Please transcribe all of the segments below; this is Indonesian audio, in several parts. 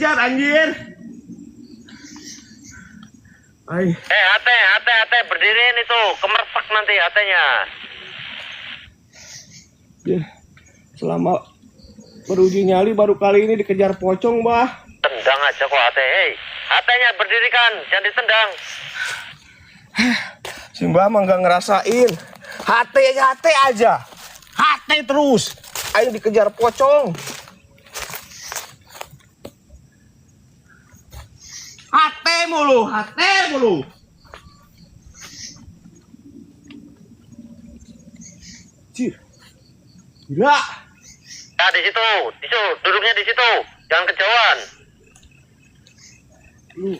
dikejar anjir. Ay. Hate, berdiriin itu, kemerpak nanti hatenya. Ya, selama beruji nyali baru kali ini dikejar pocong, Bah. Tendang aja kok hate, hei. Hatenya berdirikan, jangan ditendang. Si Mbah mah nggak ngerasain. Hate aja. Hate terus. Ayo dikejar pocong. Hate mulu. Cih. Gila. Nah, di situ, duduknya di situ. Jangan kejauhan. Lu.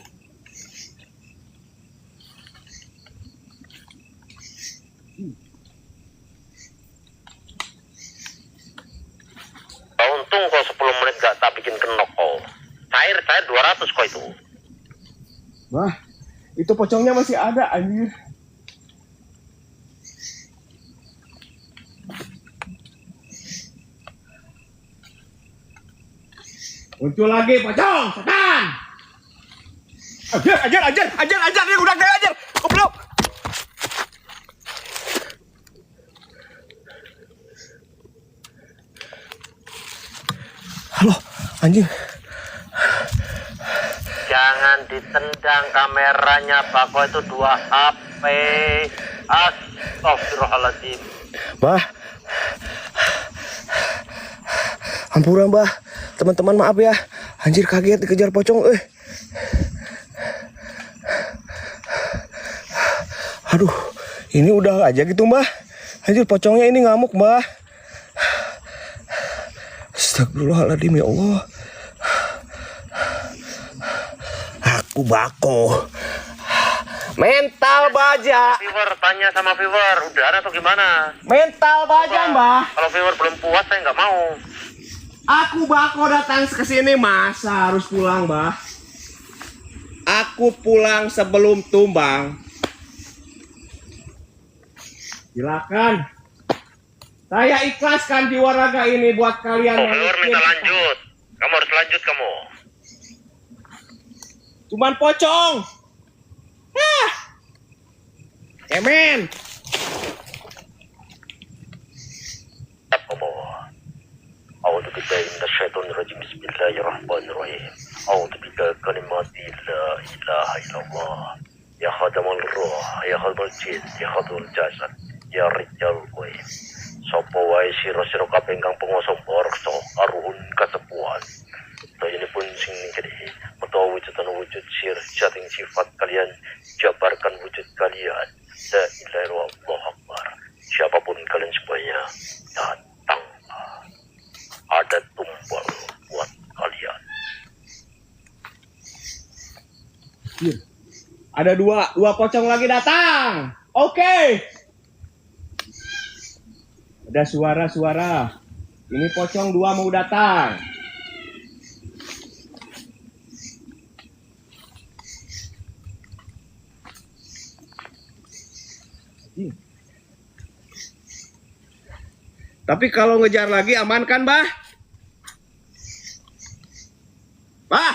Untung kok 10 menit gak tak bikin kenok kok. Cair 200 kok itu. Wah, itu pocongnya masih ada anjir. Muncul lagi pocong, setan. Ajar, dia udah gak ajar. Goblok. Halo, anjing. Jangan ditendang kameranya, Bako itu 2 HP. Astagfirullahaladzim. Bah. Ampura, Mbah. Teman-teman maaf ya. Anjir kaget dikejar pocong, Aduh, ini udah aja gitu, Mbah. Anjir pocongnya ini ngamuk, Mbah. Astagfirullahaladzim, ya Allah. Aku Bako. Mental baja. Viewer, tanya sama viewer, udah ada atau gimana? Mental baja, Mbah. Kalau viewer belum puas, saya nggak mau. Aku Bako datang ke sini, masa harus pulang, Mbah? Aku pulang sebelum tumbang. Silakan. Saya ikhlaskan jiwa raga ini buat kalian. Viewer minta lanjut. Kamu harus lanjut kamu. Cuman pocong. Emen. A'udzu billahi minasyaitonir rajim. Bismillahirrahmanirrahim. A'udzu bikalimati la ilaha illallah. Ya khadamul ruh, ya khadamul jin, ya khadamul jasad, ya rijal qaim. Sapa wae sira-sira kabeh ingkang penguasa borso aruhun kasepuhan. Ini pun sing jadi utawa wujud sir jating sifat kalian, jabarkan wujud kalian. La ilaha illallah akbar. Siapapun kalian semuanya, datang. Ada tumbal buat kalian. Ada dua pocong lagi datang. Oke. Ada suara-suara. Ini pocong 2 mau datang. Tapi kalau ngejar lagi aman kan, Bah? Bah?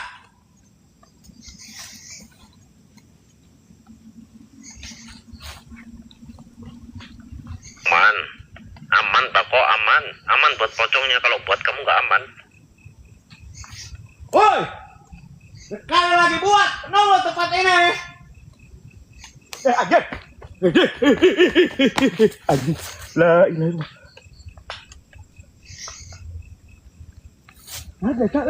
Aman Bako, aman buat pocongnya. Kalau buat kamu nggak aman. Woi, sekali lagi buat nunggu tempat ini. Anjir. Anjir. La ilaha illallah. Ada Kak,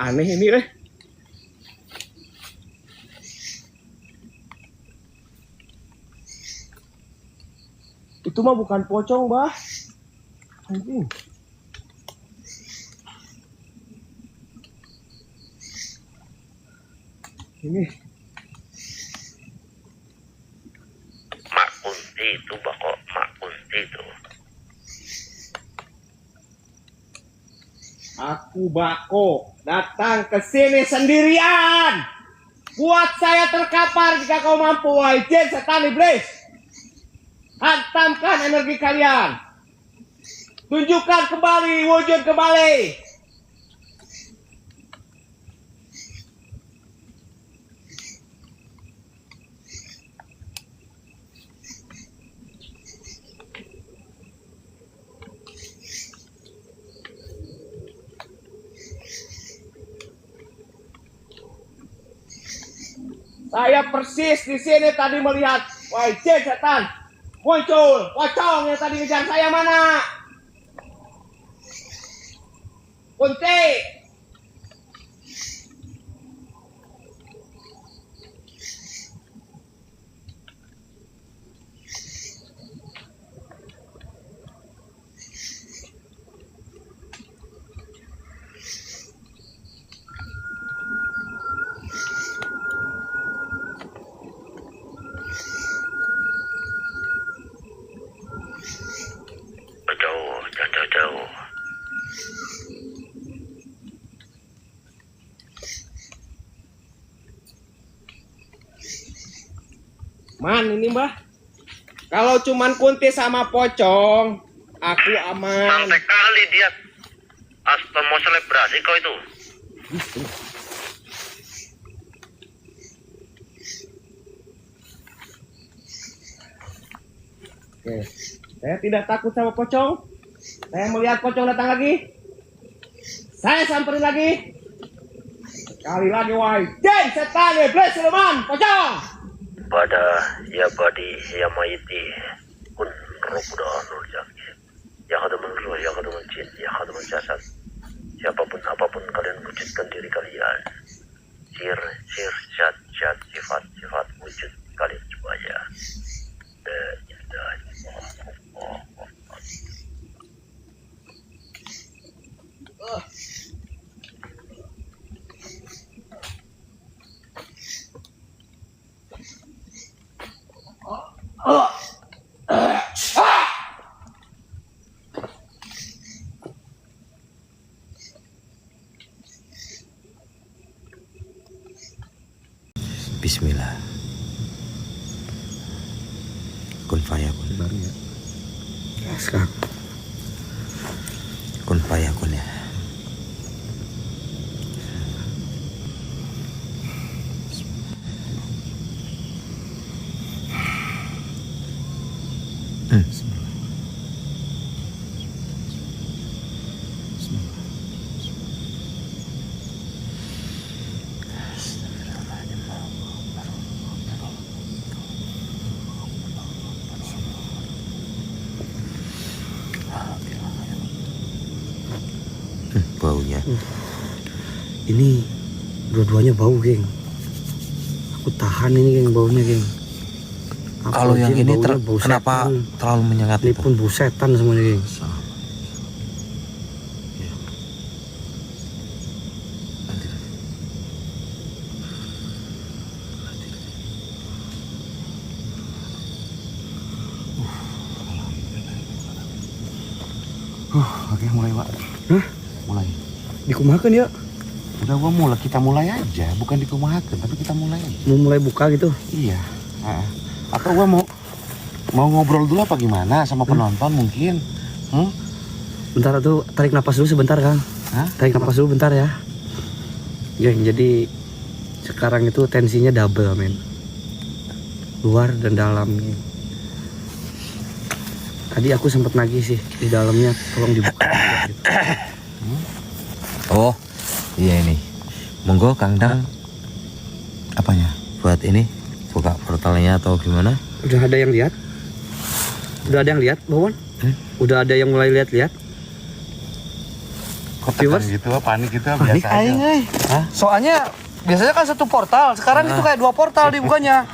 aneh ini, Itu mah bukan pocong, Bah. Anjing. Ini. Mak Kunti itu, Bako. Mak Kunti itu. Aku Bako datang ke sini sendirian. Buat saya terkapar jika kau mampu, wahai jin setan iblis. Hantamkan energi kalian. Tunjukkan kembali wujud kembali. Saya persis di sini tadi melihat wajah setan muncul. Pocong yang tadi ngejar saya mana? Kunti. Jauh, jauh, jauh. Man ini mbah. Kalau cuman Kunti sama pocong, aku aman. Santai kali dia. Astaga, mau selebrasi kau itu. Oke. Saya tidak takut sama pocong. Saya melihat pocong datang lagi. Saya samperin lagi. Sekali lagi wahai jin setan iblis siluman pocong. Pada ya badi ya mayiti kun robuda nurjaki. Ya khadamul ruh, ya khadamul jin, ya khadamul jasad. Siapapun apapun kalian wujudkan diri kalian. Sir, zat, sifat wujud kalian supaya. La ilaha illallah. Bismillah. Kun fayakun. Baru ya. Sekarang. Kun fayakun ya. Baunya. Ini dua-duanya bau, geng. Aku tahan ini, geng, baunya, geng. Kalau yang Jin, ini baunya bau kenapa setan. terlalu menyengat Ini itu? pun bau setan semuanya, geng. Oke, mulai, Pak. Hah? Mulai. Dikumahakan ya? Udah gua mulai, kita mulai aja, bukan dikumahakan, tapi kita mulai aja. Mau mulai buka gitu? Iya. Atau gua mau ngobrol dulu apa gimana sama penonton mungkin? Bentar tuh, tarik napas dulu sebentar, Kang. Hah? Tarik napas dulu bentar ya. Geng, jadi sekarang itu tensinya double, men. Luar dan dalam, geng. Tadi aku sempat nagih sih di dalamnya, tolong dibuka gitu. Oh, iya ini. Monggo Kang Dang. Apanya? Buat ini buka portalnya atau gimana? Udah ada yang lihat? Udah ada yang lihat, Bawon? Udah ada yang mulai lihat-lihat? Kok Viewers? tekan gitu, panik gitu, biasa aja. Hah? Soalnya biasanya kan satu portal, sekarang itu kayak dua portal dibukanya.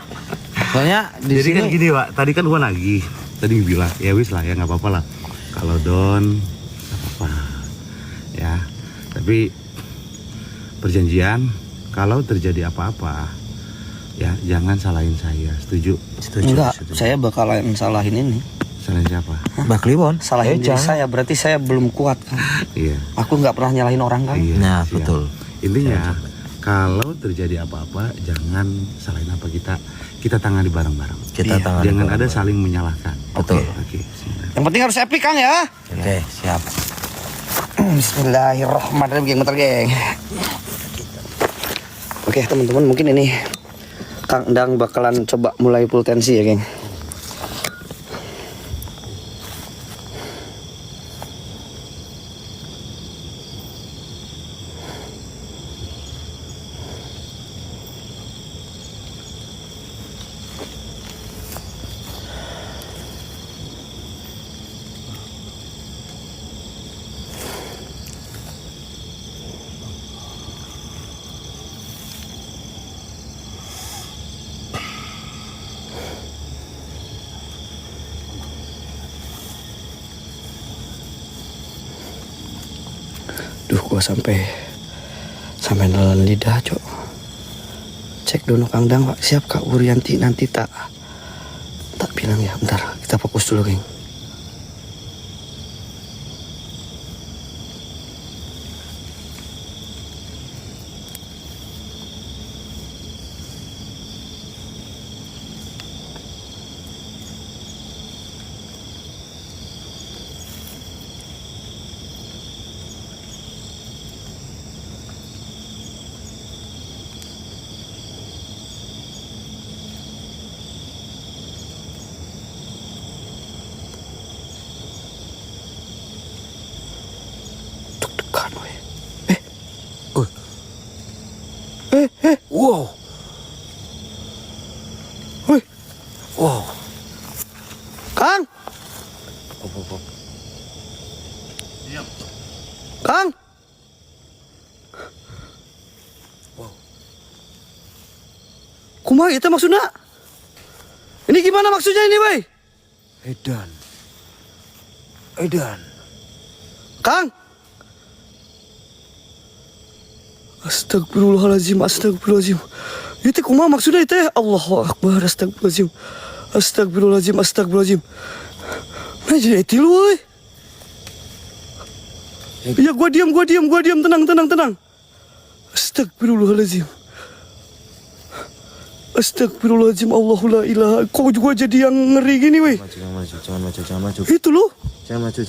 Soalnya di Jadi sini kan gini, Pak. Tadi kan gua nagih. Tadi bilang, ya wis lah, ya nggak apa-apa lah. Kalau down, nggak apa-apa. Ya, tapi perjanjian kalau terjadi apa-apa, ya jangan salahin saya. Setuju? setuju. Enggak, setuju. saya bakalan salahin ini. Salahin siapa? Mbak Kliwon, Salahin diri jangan. saya, berarti saya belum kuat. Iya. Aku nggak pernah nyalahin orang, kan? Iya, Nah, siap. betul. Intinya kalau terjadi apa-apa jangan salahin apa kita. kita tangani bareng-bareng. Kita tangani Jangan ada bareng-bareng. saling menyalahkan. Betul. Oke. Siap. Yang penting harus epic Kang ya. Oke, siap. Bismillahirrahmanirrahim, geng, bentar geng. Oke teman-teman, mungkin ini Kang Endang bakalan coba mulai full tensi ya geng. Duh, gua sampai nelan lidah, cok. Cek dulu Kang Dang, Pak. Siap Kak Wurianti nanti tak bilang ya. Bentar, kita fokus dulu, geng. Deg-degan, weh. Wow. Wih. Wow. Kang. Kang. Wow. Kumaha itu maksudnya? Ini gimana maksudnya ini, weh? Edan. Kang. Astagfirullahaladzim. Itu kumaha maksudnya itu? Allahu Akbar. Astagfirullahaladzim. Nah jadi itu lu, weh. Iya, gua diam. Tenang. Astagfirullahaladzim. Allahu la ilaha. Kok gua jadi yang ngeri gini, weh? Jangan maju. Itu loh. Jangan maju.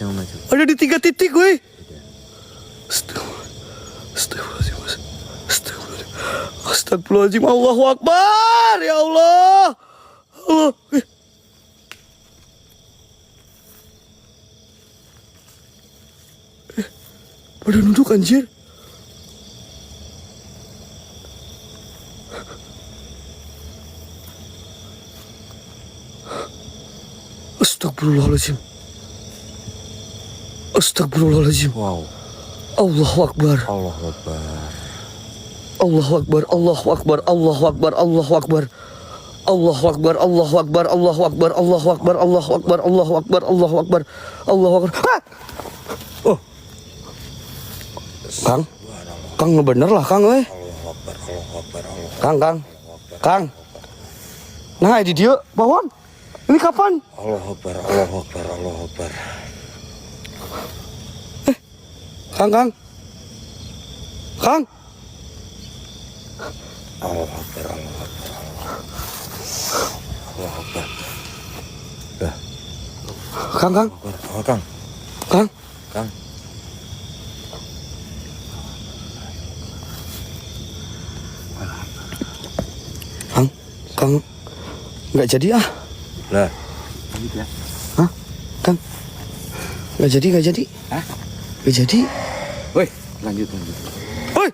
Ada di 3 titik, weh. Astagfirullahaladzim. Allahu Akbar. Ya Allah. Pada nunduk anjir. Astagfirullahaladzim. Wow. Allahu Akbar. Ah! Oh. Kang ngebener lah Kang, weh. Kang. Nah, di dia bawaan. Ini kapan? Allahu Akbar. Kang. Allahu Akbar. Dah. Kang. Kang. Nggak jadi ah. Lah. Hah? Kang. Nggak jadi. Hah? Nggak jadi. Woi, lanjut. Woi.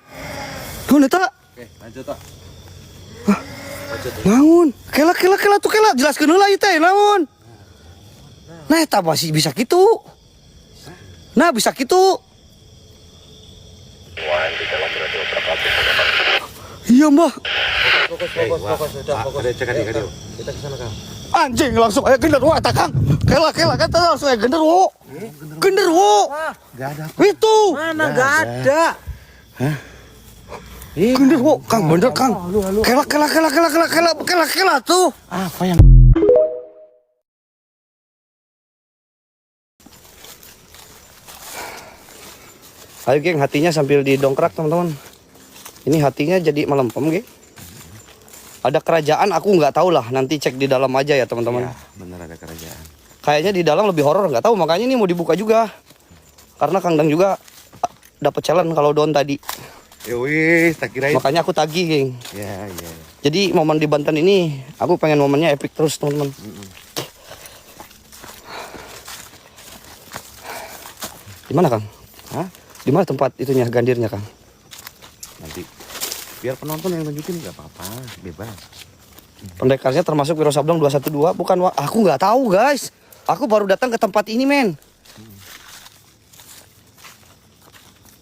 Tuh neta. Oke, lanjut tak. Naon? Kela jelaskeun heula ieu teh naon? Nah, eta masih bisa kitu. Nah, bisa kitu. Iya, Mbah. Fokus. Cek adik. Kita ke sana, Kang. Anjing langsung aya genderuwo eta Kang. Kela kan langsung aya genderuwo. Genderuwo. Enggak ada. Itu. Mana enggak ada? Hah? Genderuwo, Kang, bener Kang. Kela tuh. Apa yang Ayo geng, hatinya sambil didongkrak teman-teman. Ini hatinya jadi melempem geng. Ada kerajaan aku nggak tahu lah. Nanti cek di dalam aja ya teman-teman. Ya, bener ada kerajaan. Kayaknya di dalam lebih horor, nggak tahu, makanya ini mau dibuka juga. Karena Kang Dang juga dapat challenge kalau Don tadi. Ya wis, tak kirain. Makanya aku tagih, geng. Ya. Jadi momen di Banten ini aku pengen momennya epic terus, teman-teman. Di mana, Kang? Hah? Di mana tempat itunya, gandirnya, Kang? Nanti biar penonton yang tunjukin nggak apa-apa, bebas. Pendekarnya termasuk Wiro Sableng 212, bukan aku nggak tahu, guys. Aku baru datang ke tempat ini, men.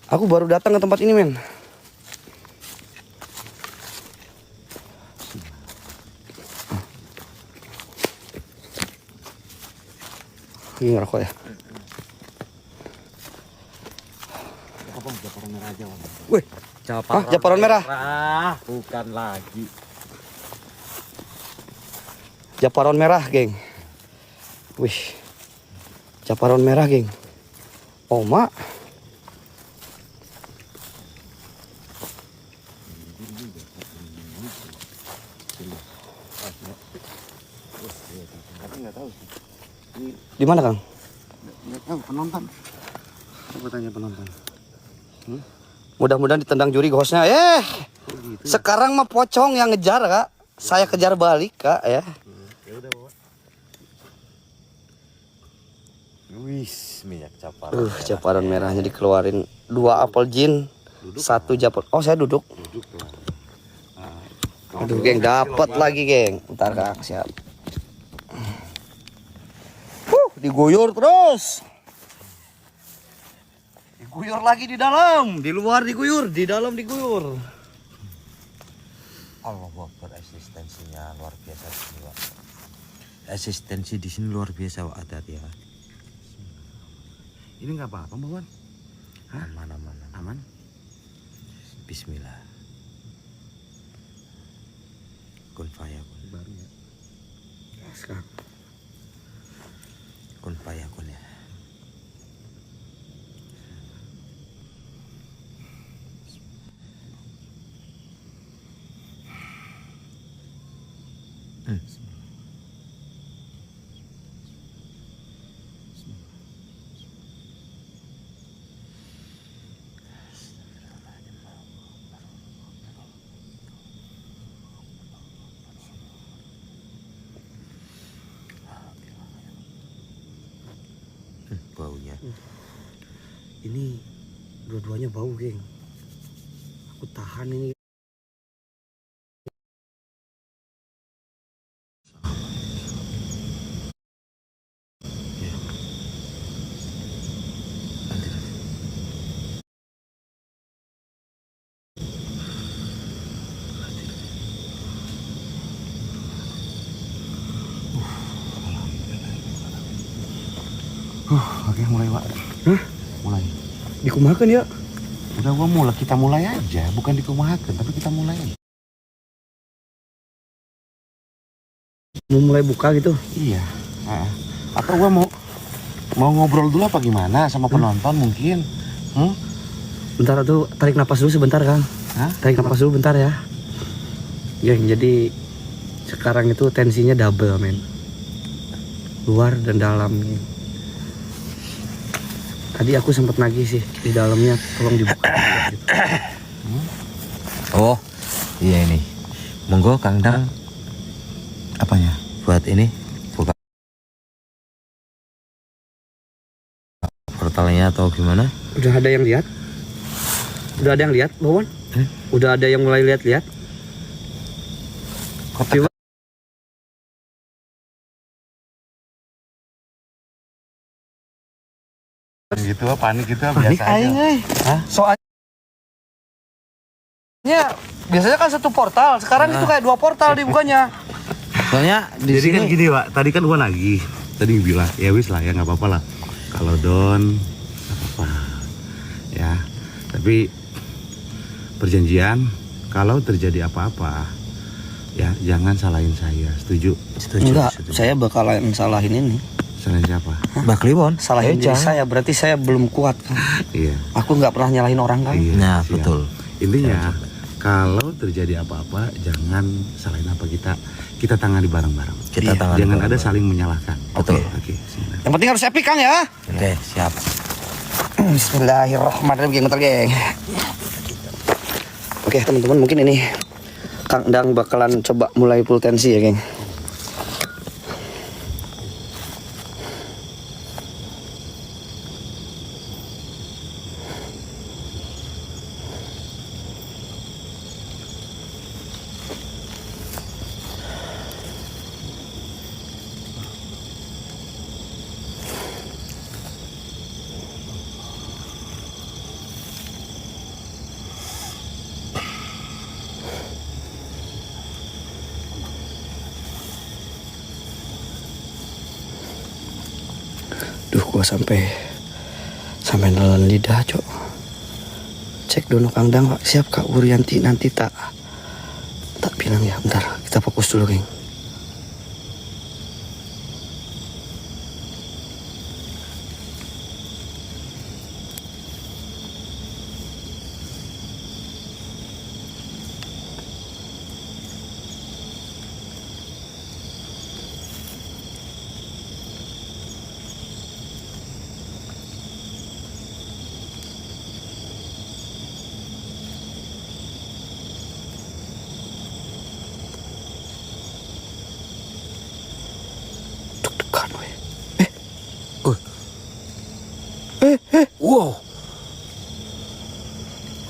Aku baru datang ke tempat ini, men. Ini ngerokok ya. Apa Japaran merah aja, Wan? Wih, Japaran merah. Bukan lagi. Japaran merah, geng. Wih, Japaran merah, geng. Oh, mak. Di mana, Kang? Nggak tahu penonton. Coba tanya penonton. Mudah-mudahan ditendang juri hostnya. Sekarang mah pocong yang ngejar, Kak. Saya kejar balik, Kak, ya. Ya udah bawa. Wis, minyak Japaran. Japaran merahnya dikeluarin. 2 apel jin, 1 Japaran. Oh, saya duduk. Duduk lah. Aduh, geng, dapat lagi, geng. Bentar, Kang, siap. Diguyur terus. Diguyur lagi di dalam, di luar diguyur, di dalam diguyur. Allah Akbar, eksistensinya luar biasa di sini, Wak. Eksistensi di sini luar biasa, Wak. Hati-hati ya. Ini nggak apa-apa, Mbak Wan? Hah? Aman. Aman? Bismillah. Kun fayakun. Baru ya. Sekarang. Kun fayakun ya. Baunya. Ini dua-duanya bau, geng. Aku tahan ini. Oke, mulai, Pak. Hah? Mulai. Dikumakan ya? Udah kita mulai aja, bukan dikumahakan, tapi kita mulai aja. Mau mulai buka gitu? Iya. Atau gua mau ngobrol dulu apa gimana sama penonton mungkin? Bentar tuh, tarik napas dulu sebentar, Kang. Hah? Tarik napas dulu bentar ya. Geng, jadi sekarang itu tensinya double, men. Luar dan dalam. Tadi aku sempat nagih sih di dalamnya, tolong dibuka juga, gitu. Oh, iya ini. Monggo Kang Dang. Apanya? Buat ini buka portalnya atau gimana? Udah ada yang lihat? Udah ada yang lihat, Bawan? Udah ada yang mulai lihat-lihat? Kotak. Gitu, panik gitu biasa aja. Hah? Soalnya biasanya kan satu portal, sekarang itu kayak 2 portal dibukanya. Soalnya di Jadi sini kan gini, Pak. Tadi kan gua nagih. Tadi bilang, ya wis lah, ya nggak apa-apa lah. Kalau Don, nggak apa-apa. Ya, tapi perjanjian kalau terjadi apa-apa, ya jangan salahin saya. Setuju? Enggak, saya bakalan salahin ini. Salahin siapa? Mbak Kliwon. Salahin diri saya, berarti saya belum kuat kan. Iya. Aku nggak pernah nyalahin orang kan. Iya, Nah, siap. betul. Intinya Kalau terjadi apa-apa jangan salahin apa kita tangani bareng-bareng. Kita tangani Jangan ada bareng-bareng. saling menyalahkan. Betul. Oke. Bismillah. Yang penting harus epic Kang ya. Oke, siap. Bismillahirrahmanirrahim, geng, bentar geng. Oke teman-teman, mungkin ini Kang Dang bakalan coba mulai full tensi ya geng. Duh, gua sampai nelan lidah, Cok. Cek dulu Kang Dang, Pak. Siap Kak Wurianti nanti tak bilang ya. Bentar, kita fokus dulu, geng. Deg-degan, weh. Wow.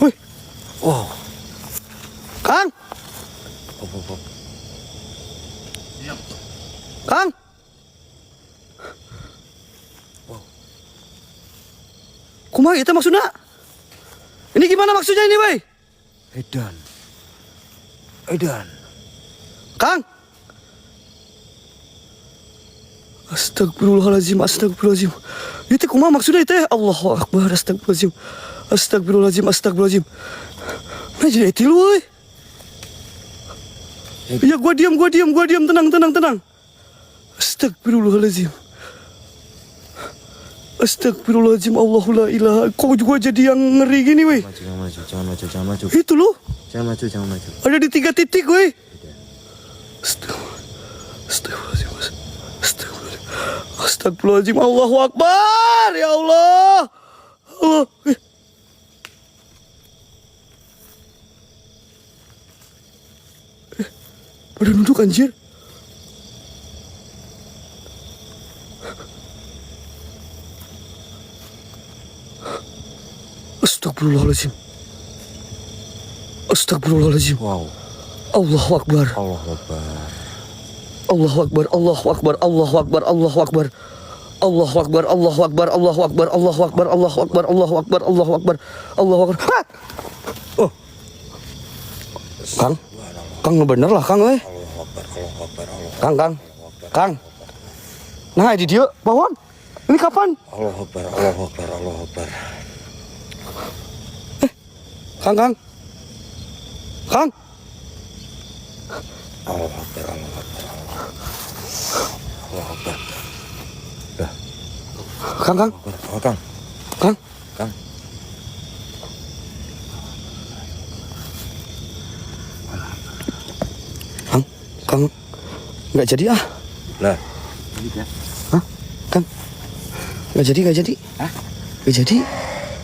Wih. Wow. Kang. Kang. Kumaha itu maksudnya? Ini gimana maksudnya ini, weh? Edan. Kang. Astagfirullahaladzim. Itu kumaha maksudnya itu? Allahu Akbar. Astagfirullahaladzim. Nah jadi itu lu, weh. Iya, gua diam. Tenang. Astagfirullahaladzim. Allahu la ilaha. Kok gua jadi yang ngeri gini, weh? Jangan maju. Itu loh. Jangan maju. Ada di 3 titik, weh. Astagfirullahaladzim. Allahu Akbar. Ya Allah. Pada nunduk anjir. Astagfirullahaladzim. Wow. Allahu Akbar. Ah! Oh. Kang bener lah Kang, weh. Kang. Nah, di dia bawaan. Ini kapan? Allahu Akbar. Kang. Allahu Akbar. Kang. Kang. Nggak jadi ah. Lah. Hah? Kang. Nggak jadi. Hah? Nggak jadi.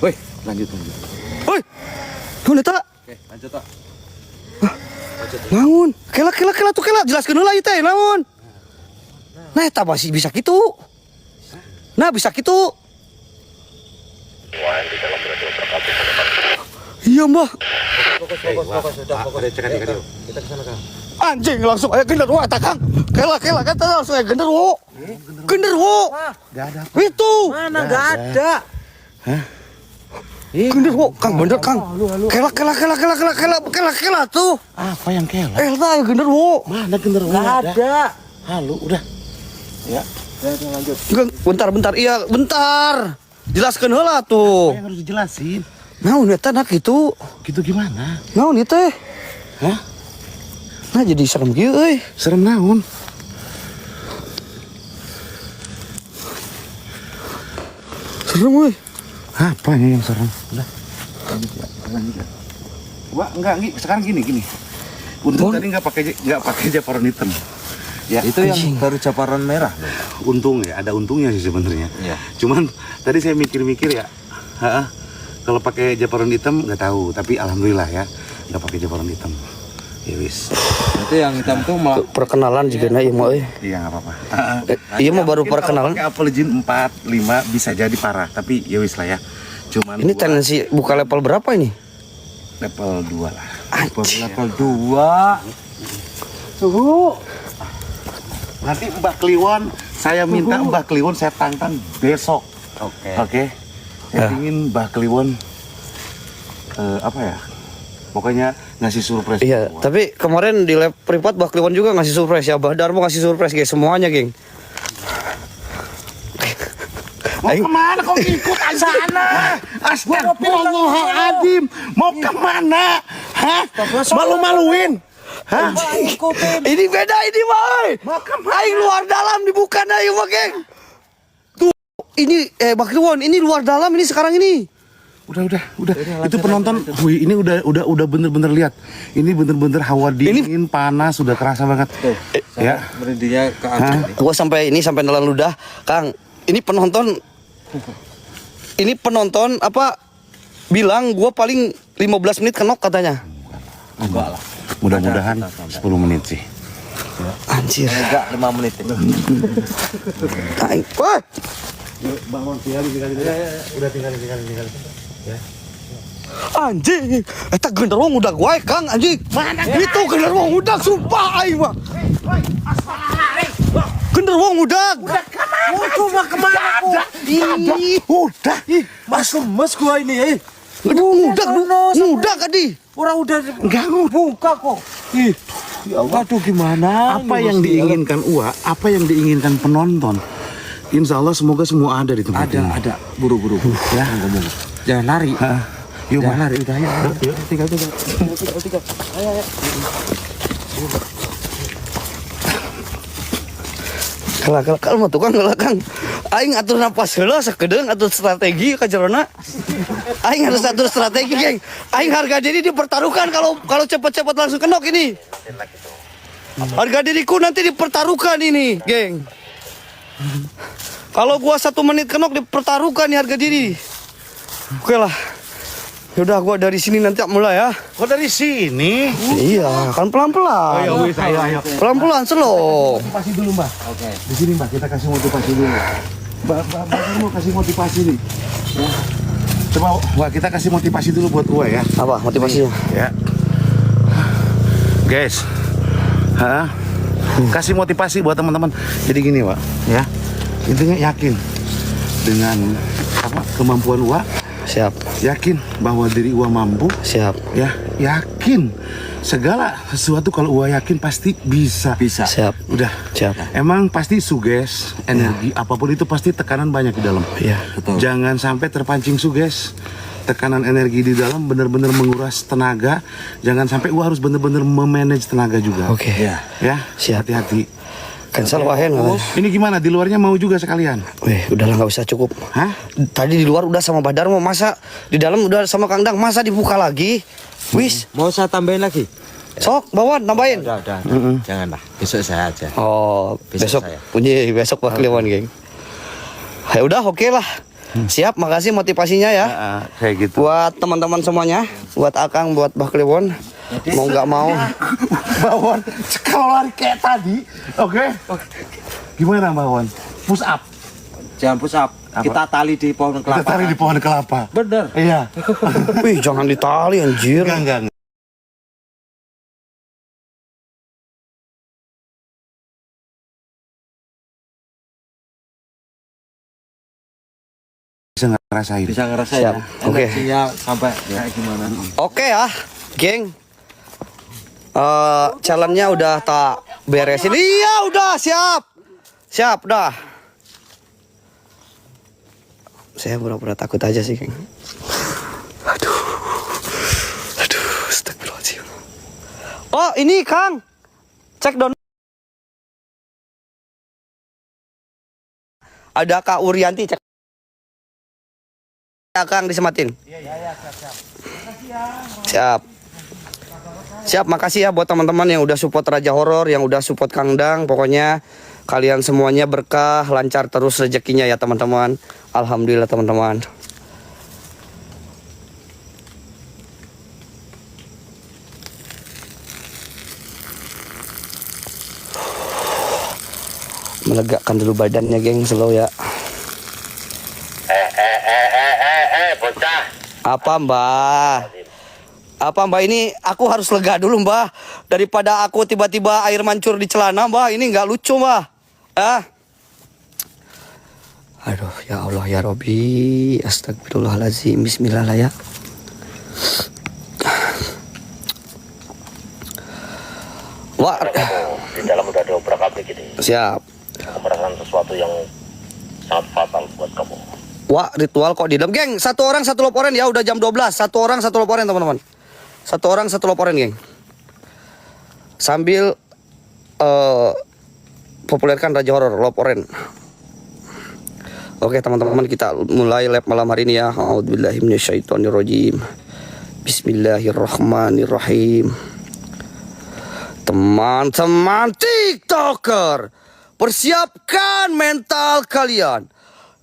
Woi, lanjut. Woi. Tuh lihat tak? Oke, lanjut tak. Naon? Kela tuh jelaskeun heula ieu teh naon? Nah, eta masih bisa kitu. Nah, bisa kitu. Iya, Mbah. Fokus. Kita ke sana, Kang. Anjing langsung aya genderuwo eta, Kang. Kela kan langsung aya genderuwo. Enggak ada. Itu. Mana enggak ada? Genderuwo, Kang, bener, Kang. Kela tuh. Apa yang kela? Eta aya genderuwo. Mana genderuwo? Enggak ada. Halo, udah. Ya, lanjut. Bentar. Iya, bentar. Jelaskeun heula tuh. Apa yang harus dijelasin? Naon eta nak kitu? Gitu gimana? Naon ieu teh? Hah? Nah jadi serem kieu euy. Serem naon? Serem euy. Apanya yang serem? Udah. Lanjut ya. Wah, enggak, sekarang gini. Untung tadi nggak pakai japaron hitam. Ya, Itu yang baru japaran merah loh. untung ya, ada untungnya sih sebenarnya. Iya. Cuman tadi saya mikir-mikir ya, kalau pakai japaron hitam nggak tahu, tapi alhamdulillah ya nggak pakai japaron hitam. Ya wis. Itu yang hitam tuh malah Perkenalan juga nah iya mau Iya nggak apa-apa. iya mau baru Mungkin kalau perkenalan. pakai Apple Gin 4, 5 bisa jadi parah, tapi ya wis lah ya. Cuman Ini gua tendensi buka level berapa ini? level 2 lah. level 2. Suhu. Nanti Mbak Kliwon, saya minta Mbak Kliwon saya tantang besok. Oke. Oke. Saya ingin Mbak Kliwon apa ya? Pokoknya ngasih surprise. Iya, buat gua. tapi kemarin di lab privat Bang Kliwon juga ngasih surprise ya. Badar mau ngasih surprise guys, semuanya, geng. Mau kemana kau ikutan sana? Astagfirullahaladzim. Mau kemana? Hah? Malu-maluin? Hah? Ini beda ini, Boy. Mau kemana? Aing luar dalam dibuka na yuk, geng. Tuh, ini Bang Kliwon, ini luar dalam ini sekarang ini. Udah. Itu penonton, wih, ini udah bener-bener lihat. Ini bener-bener hawa dingin, panas, sudah kerasa banget. Ya. Merindingnya ke atas. Gua sampai nelan ludah, Kang. Ini penonton apa bilang gua paling 15 menit kenok katanya. Enggak lah. Mudah-mudahan 10 menit sih. Anjir. Enggak 5 menit. Aing. Wah. Bangun tinggal. Udah tinggal. Anjing, eta genderwo udah gue Kang anjing. Itu genderwo udah sumpah aing mah. Genderwo udah. Oh, cuma kemana aku? Udah. Mas lemes gua ini. Aduh, udah kadi. Orang udah enggak buka kok. Ya Allah, aduh gimana? Apa yang diinginkan apa yang diinginkan penonton, insya Allah semoga semua ada di tempat ini. Ada. Buru-buru. Ya. Ngomong. Jangan lari. Yuk, Jangan Mas. lari udah ya. Tinggal. Ayo. Kalau mah tukang Kang. Aing atur napas heula sakedeung atur strategi ka jerona. Aing harus atur strategi, geng. Aing harga diri dipertaruhkan kalau cepat-cepat langsung kenok ini. Harga diriku nanti dipertaruhkan ini, geng. Kalau gua 1 menit kenok dipertaruhkan nih harga diri. Oke lah. Yaudah gua dari sini nanti mulai ya. Kok dari sini? Iya, kan pelan-pelan. Ayo. Pelan-pelan slow. Motivasi dulu, Mbak. Oke. Di sini, Mbak, kita kasih motivasi dulu. Mbak mau kasih motivasi nih. Ya. Coba, wah, kita kasih motivasi dulu buat gua ya. Apa motivasinya? Ya. Guys. Kasih motivasi buat teman-teman. Jadi gini, Pak, ya. Intinya yakin dengan kemampuan Wak. Siap. Yakin bahwa diri Wak mampu. Siap. Ya, yakin segala sesuatu kalau Wak yakin pasti bisa. Siap. Udah. Siap. Emang pasti suges, energi apapun itu pasti tekanan banyak di dalam. Iya, betul. Jangan sampai terpancing suges. Tekanan energi di dalam benar-benar menguras tenaga. Jangan sampai Wak harus benar-benar memanage tenaga juga. Oke. Ya. Ya, Siap. hati-hati. Cancel wahen. Ini gimana? Di luarnya mau juga sekalian? Weh, udahlah nggak usah cukup. Hah? Tadi di luar udah sama Badar mau masa di dalam udah sama Kang Dang masa dibuka lagi. Wis, Mau saya tambahin lagi? sok bawan nambahin. Udah. Janganlah. Besok saya aja. Oh, besok saya. punya besok Pak Kliwon, geng. Ya udah oke lah. Siap, makasih motivasinya ya. Kayak gitu. Buat teman-teman semuanya, buat Akang, buat Bah Kliwon. Mau nggak mau. Bawon, kalau lari kayak tadi, oke? Gimana Bawon? Push up. Jangan push up. Apa? Kita tali di pohon kelapa. Kita tarik di pohon kelapa. Bener. Iya. Wih, jangan ditali anjir. Enggak. Bisa ngerasain. Bisa ngerasain Siap. ya. Oke. Energinya sampai kayak gimana. Oke ya, geng. Challenge-nya udah tak beresin. Iya, udah siap. Siap, dah. Saya pura-pura takut aja sih, geng. Aduh, astagfirullahaladzim. Oh, ini Kang. Cek down. Ada Kak Urianti, cek. Ya, Kang disematin. Iya, siap. Siap. Siap, makasih ya buat teman-teman yang udah support Raja Horor, yang udah support Kang Dang. Pokoknya kalian semuanya berkah, lancar terus rezekinya ya teman-teman. Alhamdulillah teman-teman. Melegakan dulu badannya, geng, slow ya. Bocah. Apa mbak? Apa mbak, ini aku harus lega dulu mbak. Daripada aku tiba-tiba air mancur di celana mbak. Ini nggak lucu mbak. Aduh ya Allah ya Robbi. Astagfirullahaladzim. Bismillah lah ya. Wah. Di dalam udah ada obrak abrik ini. Siap. Aku merasakan sesuatu yang sangat fatal buat kamu. Wah, ritual kok di dalam, geng. Satu orang satu lop oren ya, udah jam 12. Satu orang satu lop oren teman-teman. Satu orang satu lop oren, geng. Sambil populerkan Raja Horor lop oren. Oke teman-teman, kita mulai lab malam hari ini ya. A'udzubillahi minasyaitonirrajim. Bismillahirrahmanirrahim. Teman-teman TikToker, persiapkan mental kalian.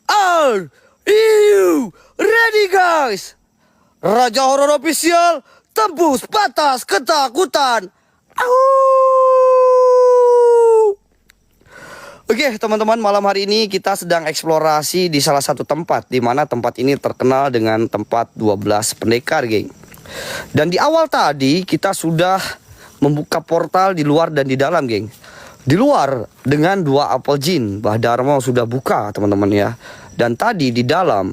Are you ready guys? Raja Horor Official tembus batas ketakutan. Oke teman-teman, malam hari ini kita sedang eksplorasi di salah satu tempat, di mana tempat ini terkenal dengan tempat 12 pendekar, geng. Dan di awal tadi kita sudah membuka portal di luar dan di dalam, geng. Di luar dengan 2 apel jin, Bah Darmo sudah buka teman-teman ya. Dan tadi di dalam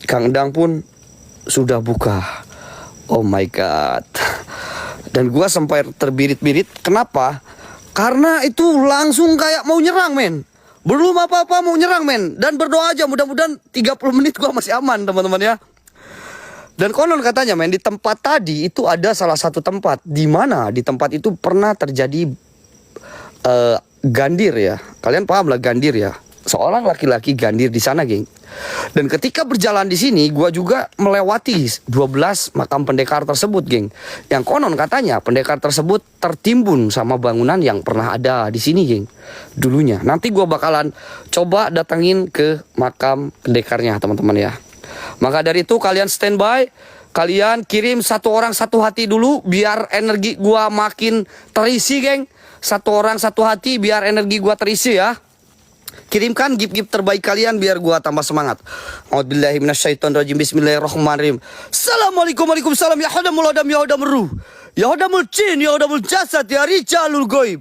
Kang Dang pun sudah buka. Oh my god. Dan gua sampai terbirit-birit. Kenapa? Karena itu langsung kayak mau nyerang, men. Belum apa-apa mau nyerang, men. Dan berdoa aja, mudah-mudahan 30 menit gua masih aman teman-teman ya. Dan konon katanya, men, di tempat tadi itu ada salah satu tempat di mana di tempat itu pernah terjadi gandir ya. Kalian paham lah gandir ya. Seorang laki-laki gandir di sana, geng. Dan ketika berjalan di sini, gua juga melewati 12 makam pendekar tersebut, geng. Yang konon katanya pendekar tersebut tertimbun sama bangunan yang pernah ada di sini, geng. Dulunya. Nanti gua bakalan coba datengin ke makam pendekarnya, teman-teman ya. Maka dari itu kalian standby, kalian kirim satu orang satu hati dulu biar energi gua makin terisi, geng. Satu orang satu hati biar energi gua terisi ya. Kirimkan gift-gift terbaik kalian biar gua tambah semangat. A'udzubillahi minasyaitonirrajim. Bismillahirrahmanirrahim. Assalamualaikum warahmatullahi wabarakatuh. Ya hadamul adam ya hadamul ruh. Ya hadamul jin ya hadamul jasad ya rijalul goib.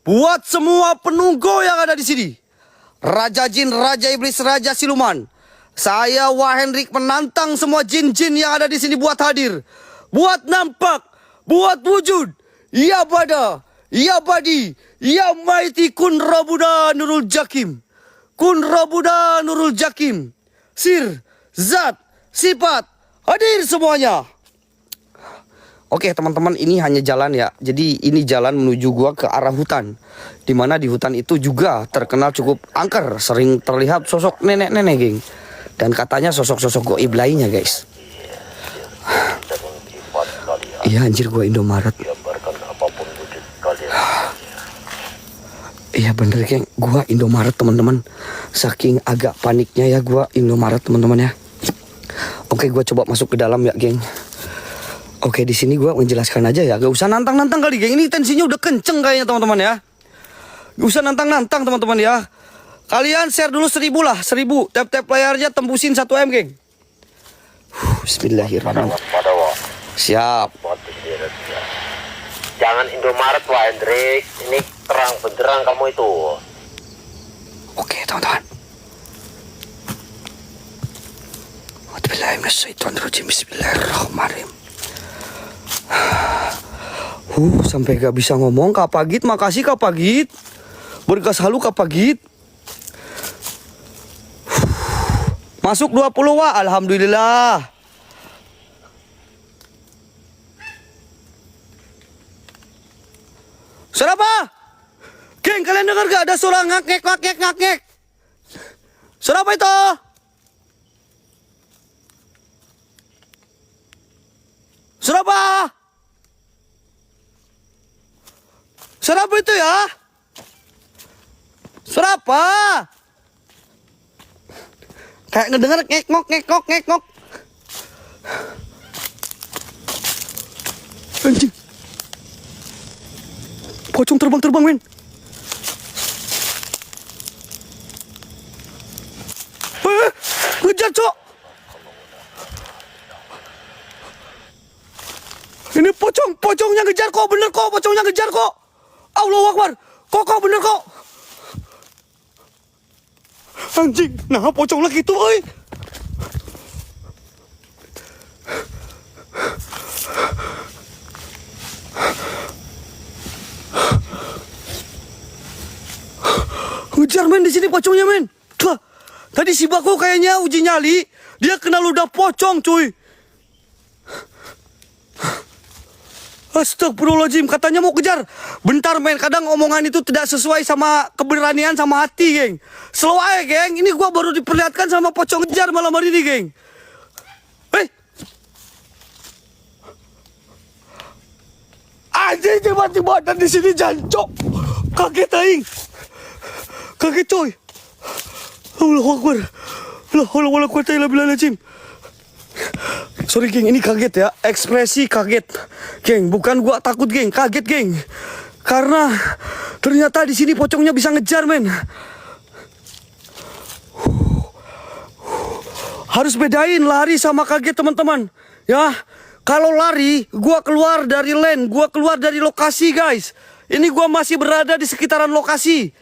Buat semua penunggu yang ada di sini. Raja jin, raja iblis, raja siluman. Saya Wahendrik menantang semua jin-jin yang ada di sini buat hadir. Buat nampak, buat wujud. Ya bada, ya badi, ya maiti kun rabuda nurul jakim. Kun rabuda nurul jakim. Sir, zat, sifat, hadir semuanya. Oke teman-teman, ini hanya jalan ya. Jadi ini jalan menuju gua ke arah hutan. Dimana di hutan itu juga terkenal cukup angker. Sering terlihat sosok nenek-nenek, geng. Dan katanya sosok-sosok goib lainnya, guys. Iya anjir, gua Indomaret. Iya bener, geng. Gua Indomaret teman-teman. Saking agak paniknya ya gua Indomaret teman-teman ya. Oke, gua coba masuk ke dalam ya, geng. Oke, di sini gua menjelaskan aja ya. Gak usah nantang-nantang kali, geng. Ini tensinya udah kenceng kayaknya teman-teman ya. Gak usah nantang-nantang teman-teman ya. Kalian share dulu 1000 lah, 1000. Tap-tap layarnya tembusin 1M, geng. Bismillahirrahmanirrahim. Siap. Jangan Indomaret, Pak Hendrik. Ini terang benderang kamu itu. Oke, teman-teman. Bismillahirrahmanirrahim. Sampai gak bisa ngomong, Kak Pagit. Makasih, Kak Pagit. Berkas halu, Kak Pagit. Masuk 20 wah, alhamdulillah. Suara apa? Geng, kalian dengar gak ada suara ngakek? Suara apa itu? Suara apa? Suara apa itu ya? Suara apa? Kayak ngedenger ngekok, ngekok, ngekok. Anjing. Pocong terbang-terbang, men. Ngejar, Cok. Ini pocongnya ngejar kok, bener kok, pocongnya ngejar kok. Allahu Akbar. Kok bener kok. Anjing, nah pocong lagi tuh, oi. Ngejar, men, di sini pocongnya, men. Tuh, tadi si Bako kayaknya uji nyali, dia kena ludah pocong, cuy. Astagfirullahaladzim, katanya mau kejar. Bentar, men, kadang omongan itu tidak sesuai sama keberanian sama hati, geng. Slow aja, geng. Ini gua baru diperlihatkan sama pocong ngejar malam hari ini, geng. Anjing, tiba-tiba ada di sini, jancok. Kaget, aing. Kaget, coy. Allahu Akbar. La haula wala quwata illa billahil. Sorry, geng, ini kaget ya. Ekspresi kaget, geng. Bukan gua takut, geng. Kaget, geng. Karena ternyata di sini pocongnya bisa ngejar, men. Harus bedain lari sama kaget, teman-teman. Ya, kalau lari, gua keluar dari lane, gua keluar dari lokasi, guys. Ini gua masih berada di sekitaran lokasi.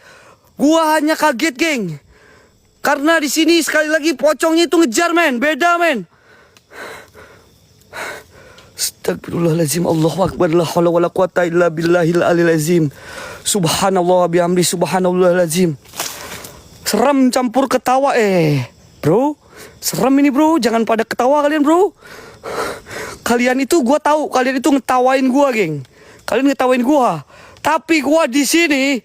Gua hanya kaget, geng. Karena di sini sekali lagi pocongnya itu ngejar, men. Beda, men. Astagfirullahaladzim. Allahu Akbar. La haula wala quwata illa billahil aliyil azim. Subhanallah bihamdi subhanallahilazim. Seram campur ketawa, bro. Serem ini, bro. Jangan pada ketawa kalian, bro. Kalian itu gua tahu, kalian itu ngetawain gua, geng. Kalian ngetawain gua. Tapi gua di sini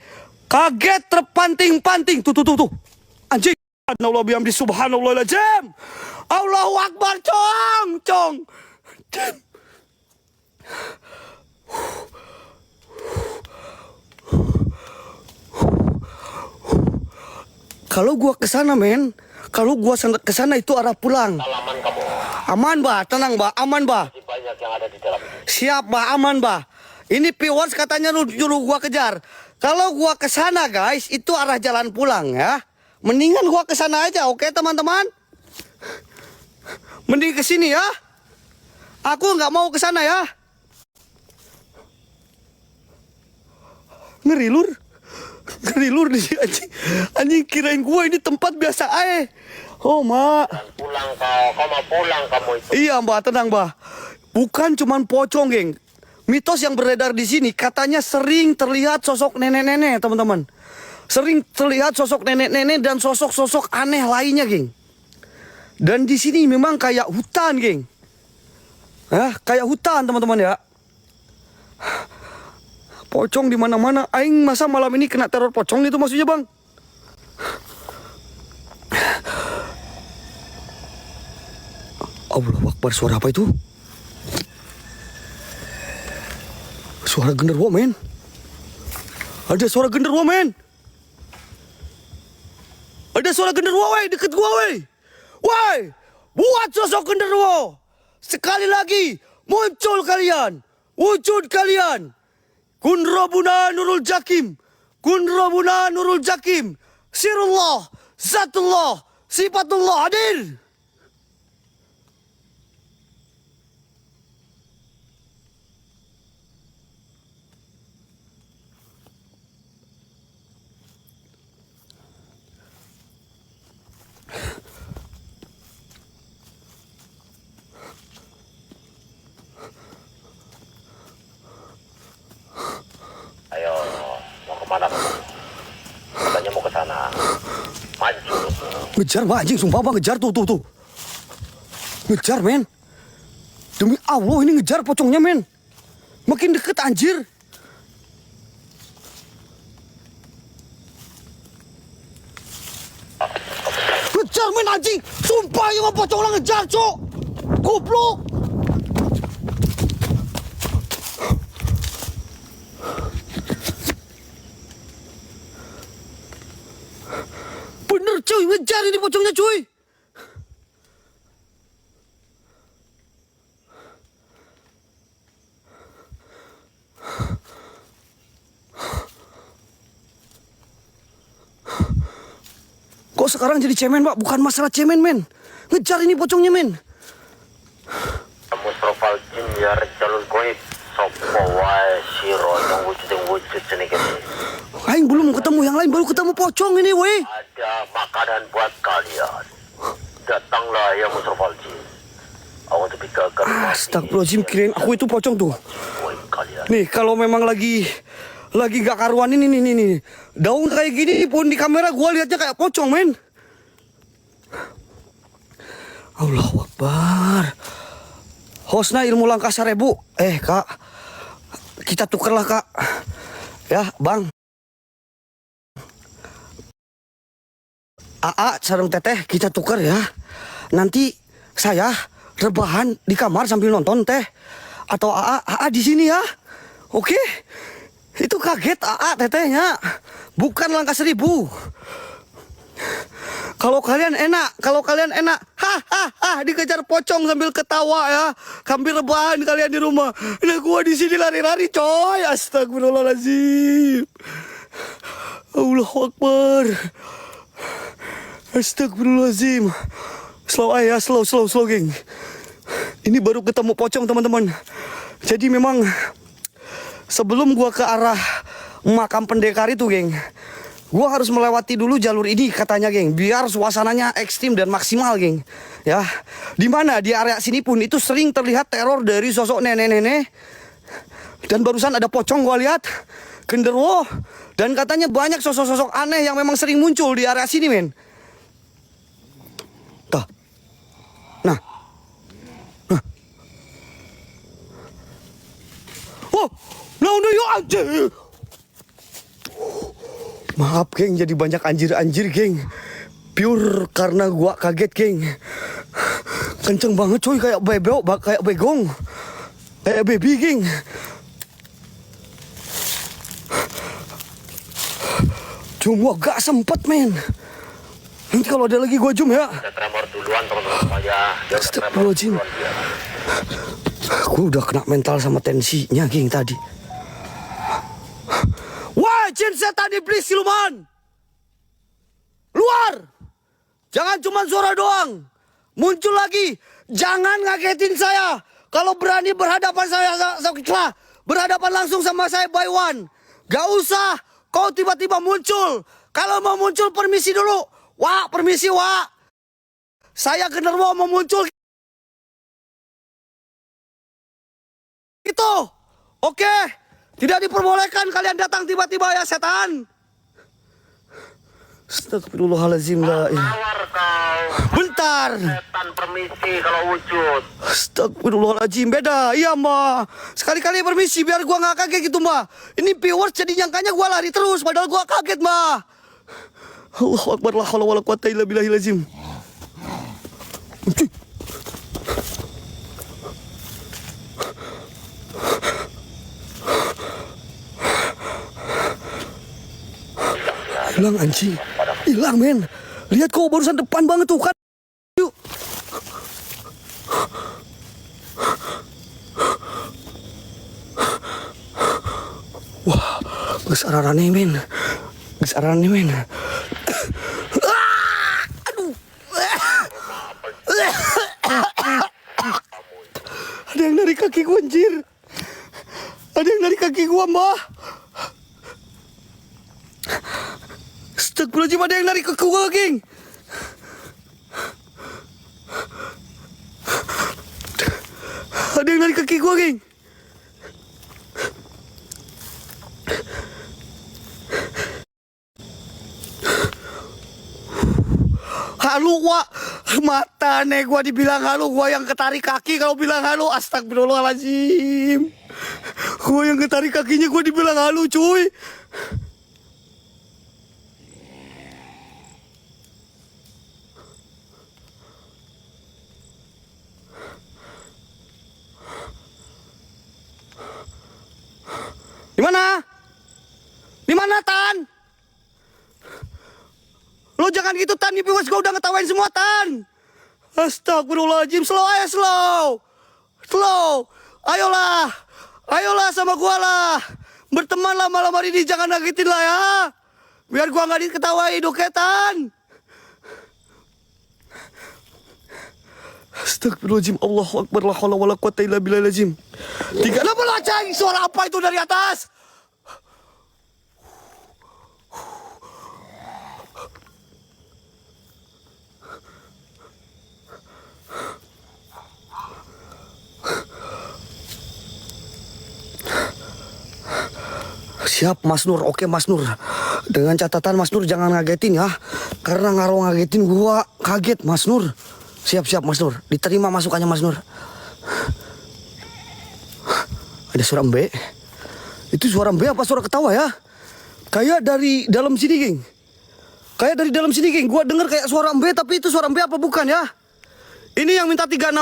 kaget terpanting-panting. Tuh. Anjing. Allah bihamdi subhanallahilazim. Allahu Akbar, cong. Kalau gua kesana, men. Kalau gua kesana itu arah pulang. Aman kamu. Aman, bah. Tenang, bah. Aman, bah. Masih banyak yang ada di dalam. Siap, bah. Aman, bah. Ini P1 katanya nyuruh gua kejar. Kalau gua kesana, guys, itu arah jalan pulang, ya. Mendingan gua kesana aja, oke, teman-teman? Mending kesini ya. Aku nggak mau kesana ya. Ngeri lur di sini, anjing kirain gua ini tempat biasa aja. Oh, Mak. Pulang kau mau pulang kamu itu. Iya, Mbak, tenang, Mbak. Bukan cuman pocong, geng. Mitos yang beredar di sini katanya sering terlihat sosok nenek-nenek, teman-teman. Sering terlihat sosok nenek-nenek dan sosok-sosok aneh lainnya, geng. Dan di sini memang kayak hutan, geng. Kayak hutan, teman-teman ya. Pocong di mana-mana. Aing masa malam ini kena teror pocong itu maksudnya, Bang? Allahu Akbar, suara apa itu? Suara genderuwo, men. Ada suara genderuwo, men. Ada suara genderuwo, wey, deket gua, wey. Woi, buat sosok genderuwo. Sekali lagi, muncul kalian. Wujud kalian. Kun Rabbuna Nurul Jakim. Kun Rabbuna Nurul Jakim. Sirullah, Zatullah, Sifatullah hadir. Ayo, mau kemana kamu? Katanya mau ke sana. Maju. Ngejar, Mbak, anjing, sumpah, Bang, ngejar tuh. Ngejar, men. Demi Allah, ini ngejar pocongnya, men. Makin deket, anjir. Ngejar, men, anjing. Sumpah, ini mah pocong lah ngejar, cok. Goblok. cuy, ngejar ini pocongnya cuy. Kok sekarang jadi cemen, Pak? Bukan masalah cemen, men. Ngejar ini pocongnya, men. Mustafa Jin ya jalur goib sopo wae siro yang wujud cenike. Aing belum ketemu yang lain, baru ketemu pocong ini, weh. Ada makanan buat kalian. Datanglah ya Mustafa Jin. Awak pikirkan Astagfirullahaladzim, kirain aku itu pocong tuh. kalian. Nih, kalau memang lagi gak karuan ini nih. Daun kayak gini pun di kamera gua lihatnya kayak pocong, men. Allahu Akbar. Hostnya ilmu langkah 1000. Kak. Kita tukerlah, Kak. Ya, Bang. Aa sareng teteh kita tuker ya. Nanti saya rebahan di kamar sambil nonton teh. Atau Aa di sini ya. Oke. Itu kaget Aa tetehnya. Bukan langkah 1000. Kalau kalian enak, dikejar pocong sambil ketawa ya, sambil rebahan kalian di rumah. Nah, gua di sini lari-lari, coy. Astagfirullahaladzim. Allahu Akbar. Astagfirullahaladzim. Slow, geng. Ini baru ketemu pocong, teman-teman. Jadi memang sebelum gua ke arah makam pendekar itu, geng, gua harus melewati dulu jalur ini katanya, geng, biar suasananya ekstrim dan maksimal, geng. Ya, dimana di area sini pun itu sering terlihat teror dari sosok nenek-nenek. Dan barusan ada pocong gua lihat, genderuwo, dan katanya banyak sosok-sosok aneh yang memang sering muncul di area sini, men. Tuh. Nah. Oh, udah yuk anjir. Maaf, geng, jadi banyak anjir-anjir, geng. Pure karena gua kaget, geng. Kenceng banget, coy, kayak kayak begong. Kayak baby, geng. Cuma gak sempet, men. Nanti kalau ada lagi gua zoom ya. Tremor duluan teman-teman ya. Astagfirullahaladzim. Gua udah kena mental sama tensinya, geng, tadi. Wah, jin setan iblis siluman. Luar. Jangan cuma suara doang. Muncul lagi. Jangan ngagetin saya. Kalau berani berhadapan berhadapan langsung sama saya by one. Gak usah kau tiba-tiba muncul. Kalau mau muncul permisi dulu. Wah, permisi, Wah. Saya genderuwo mau muncul. Itu. Oke. Tidak diperbolehkan kalian datang tiba-tiba ya, setan. Astagfirullahaladzim, la ilaha. Tawar kau. Bentar. Setan permisi kalau wujud. Astagfirullahaladzim, beda. Iya, Ma. Sekali-kali permisi biar gua nggak kaget gitu, Ma. Ini viewers jadi nyangkanya gua lari terus padahal gua kaget, Ma. Allahu Akbar, la haula wala quwata illa billahil azim. Hilang, anjing. Hilang, men. Lihat kok, barusan depan banget tuh kan. Yuk. Wah, besararannya, men. Aduh. Ada yang dari kaki gua, anjir. Ada yang dari kaki gua, Mbah. Astagfirullahaladzim, ada yang lari ke gua, geng. Ada yang lari kaki gua, geng. Halu, Wak. Mata nih gua dibilang halu. Gua yang ketarik kaki kalau bilang halu. Astagfirullahaladzim. Gua yang ketarik kakinya gua dibilang halu, cuy. Di mana, Tan? Lo Lo jangan gitu Tan, nih viewers gua udah ngetawain semua Tan. Astagfirullahaladzim, slow aja slow. Slow, ayolah sama gua lah. Berteman lah malam hari ini, jangan ngagetin lah ya. Biar gua nggak diketawain, oke Tan? Astagfirullahaladzim, Allahu Akbar, la haula wala quwata illa billahil azim. 36 ceng, suara apa itu dari atas? Siap Mas Nur, oke Mas Nur. Dengan catatan Mas Nur jangan ngagetin ya. Karena ngaruh ngagetin gua kaget Mas Nur. Siap Mas Nur, diterima masukannya Mas Nur. Ada suara mbe. Itu suara mbe apa suara ketawa ya? Kayak dari dalam sini geng. Kayak dari dalam sini geng. Gua denger kayak suara mbe, tapi itu suara mbe apa bukan ya? Ini yang minta 360.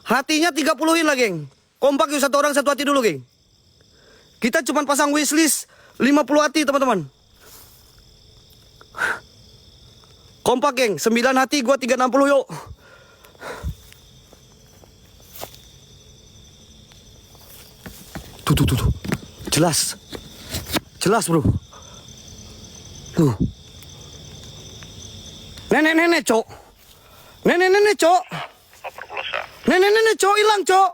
Hatinya 30-in lah geng. Kompak yuk, satu orang satu hati dulu geng. Kita cuma pasang wishlist 50 hati teman-teman. Kompak geng, 9 hati gua 360 yuk. Tuh. Jelas bro. Tuh. Nenek cok. Nenek cok. Nenek cok hilang cok.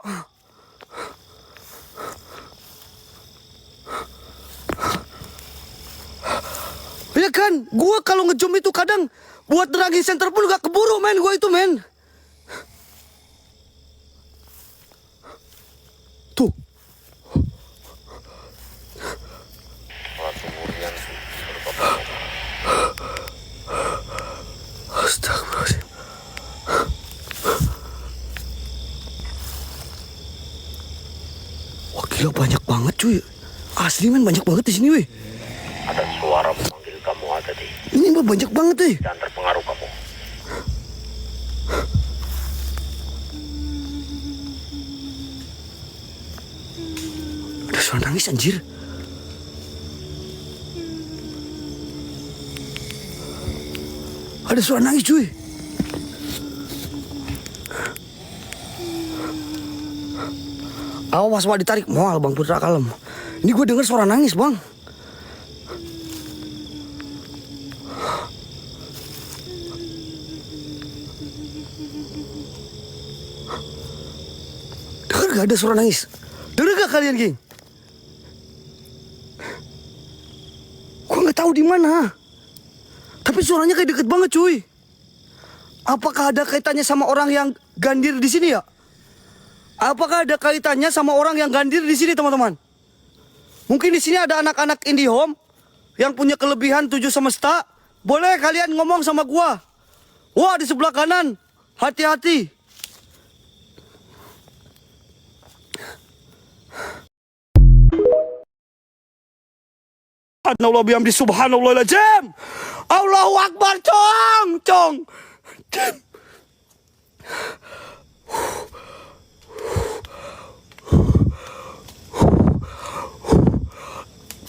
Ya kan, gua kalau ngejum itu kadang buat nerangin center pun gak keburu men, gua itu men. Tuh. Astagfirullahaladzim. Wah gila banyak banget cuy. Asli men banyak banget di sini weh. Ada suara memanggil kamu ada di. Ini mah banyak banget weh. Dan terpengaruh kamu. Ada suara nangis anjir. Ada suara nangis cuy. Awas wah ditarik. Mual Bang Putra kalem. Ini gue denger suara nangis bang. Dengar gak ada suara nangis? Dengar gak kalian geng? Gue nggak tahu di mana. Tapi suaranya kayak deket banget cuy. Apakah ada kaitannya sama orang yang gandir di sini ya? Apakah ada kaitannya sama orang yang gandir di sini teman-teman? Mungkin di sini ada anak-anak IndiHome yang punya kelebihan 7 semesta. Boleh kalian ngomong sama gua. Wah di sebelah kanan, hati-hati. Subhanallah bihamdi subhanallahiladzim. Allahu Akbar cong.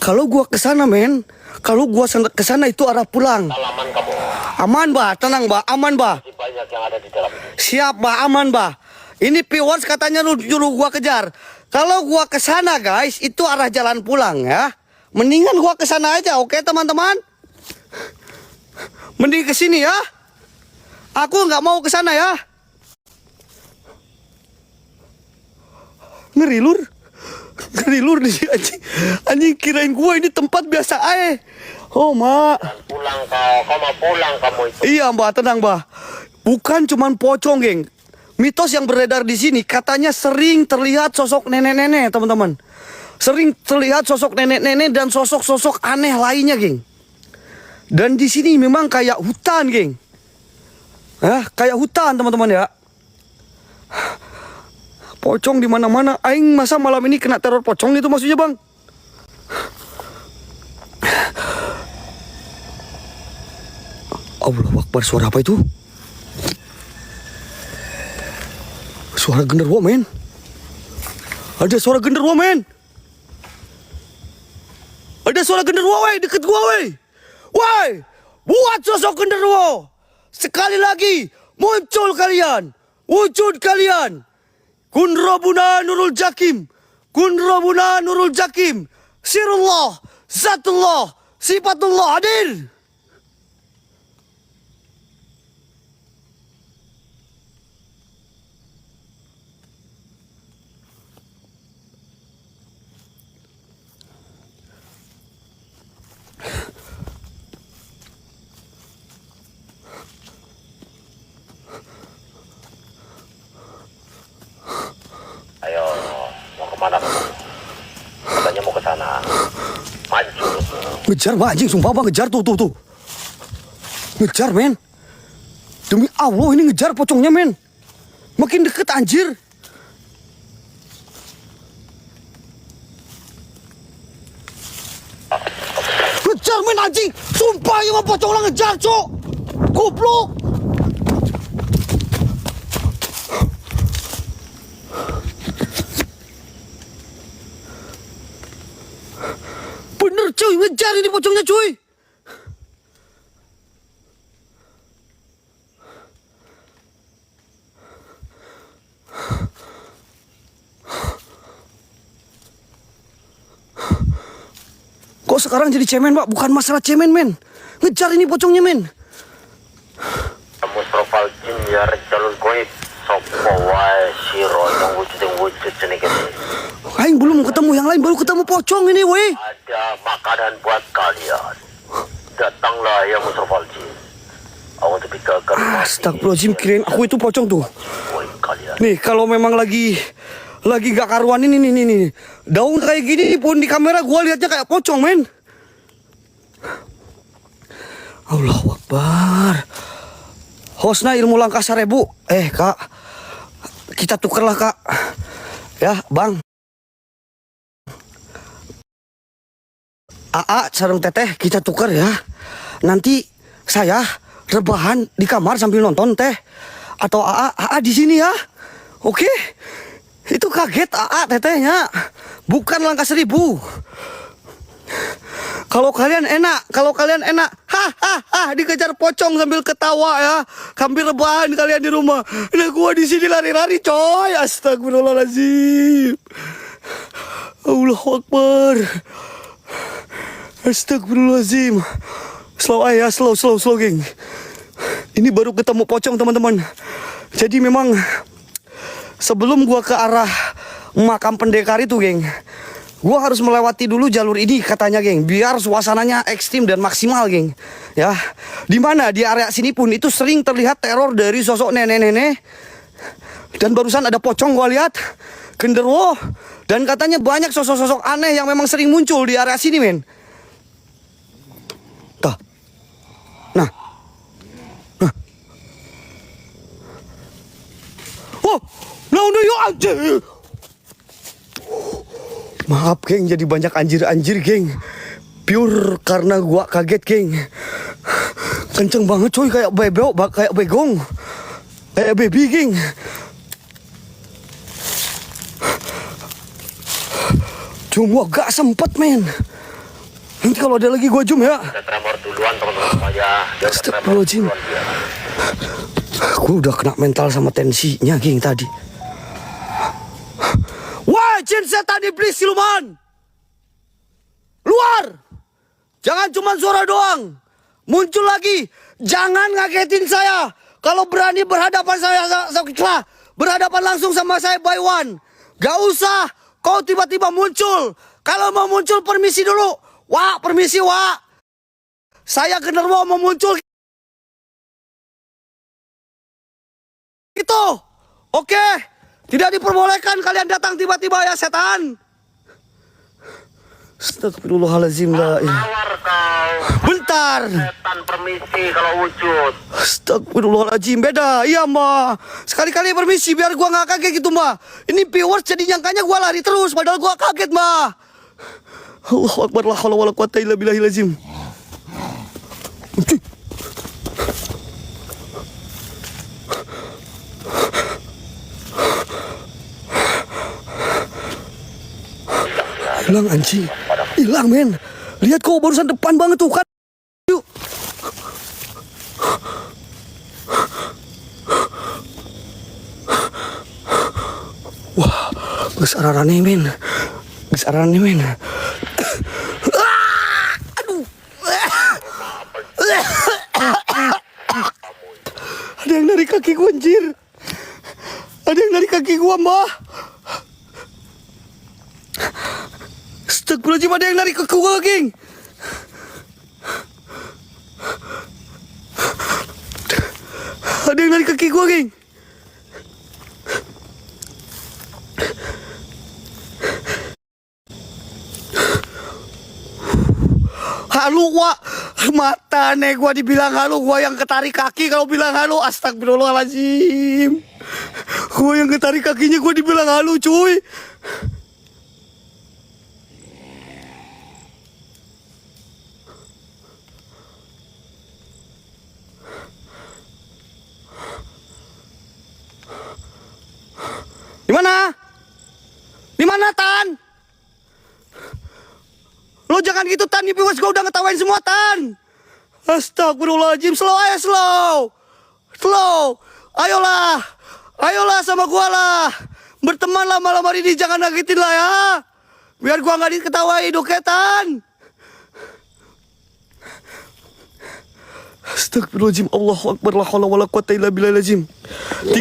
Kalau gua kesana men, kalau gua kesana itu arah pulang. Aman kamu. Aman bah, tenang bah, aman bah. Masih banyak yang ada di dalam. Siap bah, aman bah. Ini viewers katanya nyuruh gua kejar. Kalau gua kesana guys, itu arah jalan pulang ya. Mendingan gua kesana aja, oke teman-teman? Mending kesini ya. Aku nggak mau kesana ya. Ngeri lur di sini anjing kirain gua ini tempat biasa aja. Oh mak. Pulang kau mau pulang kamu itu. Iya mbak, tenang mbak. Bukan cuman pocong geng. Mitos yang beredar di sini katanya sering terlihat sosok nenek-nenek teman-teman. Sering terlihat sosok nenek-nenek dan sosok-sosok aneh lainnya geng. Dan di sini memang kayak hutan geng. Kayak hutan teman-teman ya. Pocong di mana-mana. Aing masa malam ini kena teror pocong itu maksudnya bang? Allahu Akbar, suara apa itu? Suara genderuwo men. Ada suara genderuwo men. Ada suara genderuwo wey, deket gua wey. Woi, buat sosok genderuwo. Sekali lagi, muncul kalian. Wujud kalian. Kun Rabbuna Nurul Jakim. Kun Rabbuna Nurul Jakim. Sirullah, Zatullah, Sifatullah hadir. Ayo, mau kemana kamu? Katanya mau ke sana. Maju. Ngejar Pak anjing, sumpah Pak ngejar tuh. Ngejar men. Demi Allah ini ngejar pocongnya men. Makin deket anjir. Ngejar men anjing. Sumpah ini mah pocong lah ngejar cok. Goblok. Bener cuy, ngejar ini pocongnya cuy. Kok sekarang jadi cemen pak? Bukan masalah cemen men. Ngejar ini pocongnya men. Mustrofal jin ya rejalul goib. Sopo wae siro yang wujud sini gini. Aing belum ketemu yang lain, baru ketemu pocong ini weh. Ada makanan buat kalian. Datanglah ya Mustrofal jin. Aku tuh gagal. Astagfirullahaladzim, kirain aku itu pocong tuh. Kalian. Nih kalau memang lagi gak karuan ini nih. Daun kayak gini pun di kamera gua liatnya kayak pocong men. Allahu Akbar. Hosna ilmu langkah 1000. Kak, kita tukerlah kak. Ya bang. Aa sareng teteh kita tuker ya. Nanti saya rebahan di kamar sambil nonton teh. Atau Aa di sini ya. Oke. Itu kaget Aa tetehnya. Bukan langkah 1000. Kalau kalian enak, dikejar pocong sambil ketawa ya, sambil rebahan kalian di rumah. Nah gua di sini lari-lari coy, astagfirullahaladzim. Allahu Akbar. Astagfirullahaladzim. Slow geng. Ini baru ketemu pocong teman-teman. Jadi memang sebelum gua ke arah makam pendekar itu geng, gua harus melewati dulu jalur ini katanya geng, biar suasananya ekstrim dan maksimal geng. Ya, dimana di area sini pun itu sering terlihat teror dari sosok nenek-nenek. Dan barusan ada pocong gua lihat, genderuwo, dan katanya banyak sosok-sosok aneh yang memang sering muncul di area sini men. Tuh, nah, oh, nah udah yuk anjir. Maaf geng, jadi banyak anjir geng. Pure karena gua kaget geng. Kenceng banget coy, kayak kayak begong. Kayak baby geng. Cuma gak sempet men. Nanti kalau ada lagi gua zoom ya. Udah tremor duluan teman-teman saya. Astagfirullahaladzim. Gua udah kena mental sama tensinya geng tadi. Wah, jin setan iblis siluman. Luar. Jangan cuma suara doang. Muncul lagi. Jangan ngagetin saya. Kalau berani berhadapan berhadapan langsung sama saya by one. Gak usah kau tiba-tiba muncul. Kalau mau muncul permisi dulu. Wah, permisi wah. Saya genderuwo mau muncul. Itu. Oke. Tidak diperbolehkan kalian datang tiba-tiba ya setan. Astagfirullahaladzim la ilaha. Tawar kau. Bentar. Setan permisi kalau wujud. Astagfirullahaladzim, beda. Iya mah. Sekali-kali permisi biar gua nggak kaget gitu mah. Ini viewers jadi nyangkanya gua lari terus padahal gua kaget mah. Allahu Akbar, la haula wala quwata illa billahil azim. Hilang anjing. Hilang men. Lihat kok barusan depan banget tuh kan. Yuk. Geus ararane men. Geus ararane men. Aduh. Ada yang dari kaki gua anjir. Ada yang dari kaki gua, Mbah. Astagfirullahaladzim, ada yang dari kaki gua, geng. Ada yang dari kaki gua, geng. Halu wak, mata nih gua dibilang halu, gua yang ketarik kaki kalau bilang halu. Astagfirullahaladzim. Gua yang ketarik kakinya gua dibilang halu, cuy. Di mana? Di mana, Tan? Lo jangan gitu, Tan. Ini viewers gue udah ngetawain semua, Tan. Astagfirullahaladzim. Slow aja, slow. Slow. Ayolah. Ayolah sama gua lah. Berteman lah malam hari ini. Jangan ngagetin lah ya. Biar gua gak diketawain, oke, Tan? Astagfirullahaladzim. Allahu Akbar. La hawla wala quwata illa billahil azim. 3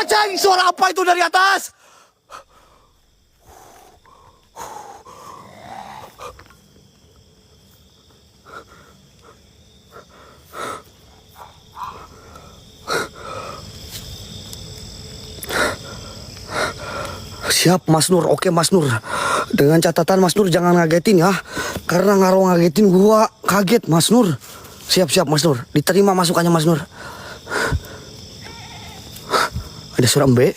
cang. Suara apa itu dari atas? Siap Mas Nur, oke Mas Nur. Dengan catatan Mas Nur jangan ngagetin ya. Karena ngaruh ngagetin gua kaget Mas Nur. Siap Mas Nur, diterima masukannya Mas Nur. Ada suara mbe.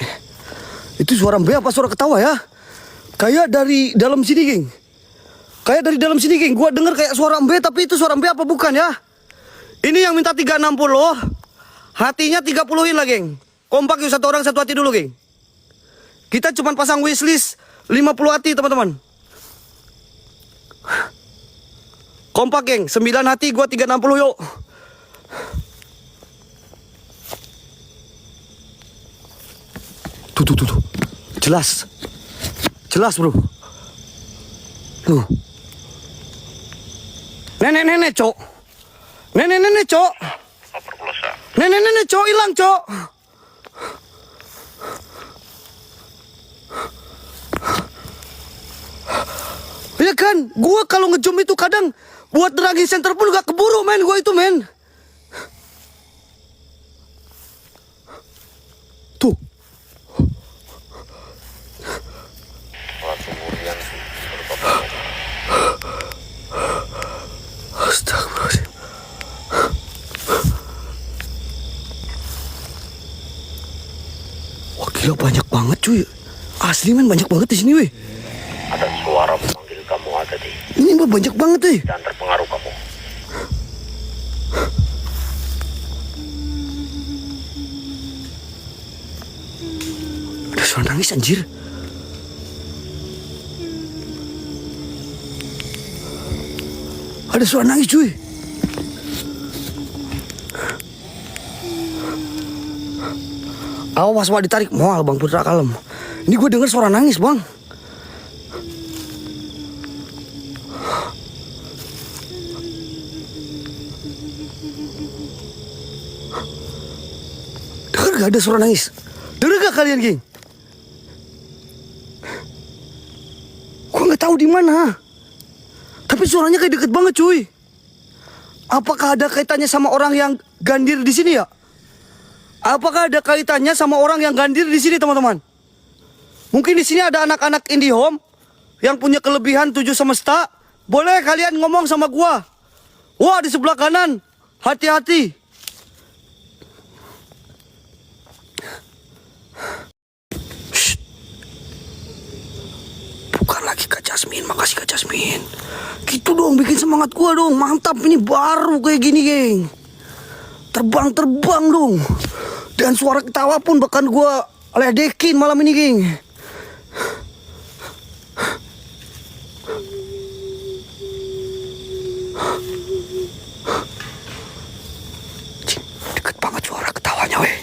Itu suara mbe apa suara ketawa ya? Kayak dari dalam sini, geng. Kayak dari dalam sini, geng. Gua denger kayak suara mbe, tapi itu suara mbe apa bukan ya? Ini yang minta 360. Hatinya 30-in lah, geng. Kompak yuk, satu orang satu hati dulu, geng. Kita cuma pasang wishlist 50 hati, teman-teman. Kompak, geng. 9 hati, gua 360 yuk. Tuh. Jelas. Jelas, bro. Tuh. Nenek, Cok. Nenek, Cok. Nenek, Cok, hilang, Cok. Ya kan, gua kalau ngejum itu kadang buat nerangin center pun gak keburu, men. Gua itu, men. Tuh. Astagfirullahaladzim. Wah gila banyak banget cuy. Asli men banyak banget di sini weh. Ada suara memanggil kamu ada di. Ini mah banyak banget weh. Dan terpengaruh kamu. Ada suara nangis anjir. Ada suara nangis cuy. Awas wah ditarik. Moal Bang Putra kalem. Ini gue denger suara nangis bang. Dengar gak ada suara nangis? Dengar gak kalian geng? Gue gak tahu di mana. Tapi suaranya kayak deket banget cuy. Apakah ada kaitannya sama orang yang gandir di sini ya? Apakah ada kaitannya sama orang yang gandir di sini teman-teman? Mungkin di sini ada anak-anak IndiHome yang punya kelebihan 7 semesta. Boleh kalian ngomong sama gua. Wah di sebelah kanan, hati-hati. Bukan lagi Kak Jasmine, makasih Kak Jasmine. Gitu dong, bikin semangat gua dong. Mantap, ini baru kayak gini, geng. Terbang-terbang dong. Dan suara ketawa pun bahkan gua ledekin malam ini, geng. Deket banget suara ketawanya, weh.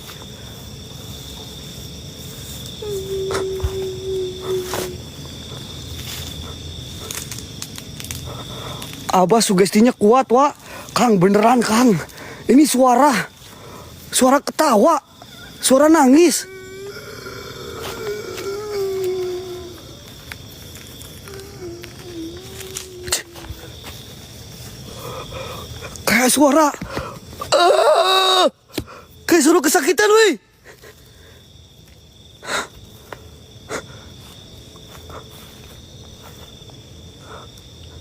Abah sugestinya kuat, Wak. Kang, beneran, Kang. Ini suara ketawa, suara nangis. Kayak suara, kayak suara kesakitan, weh.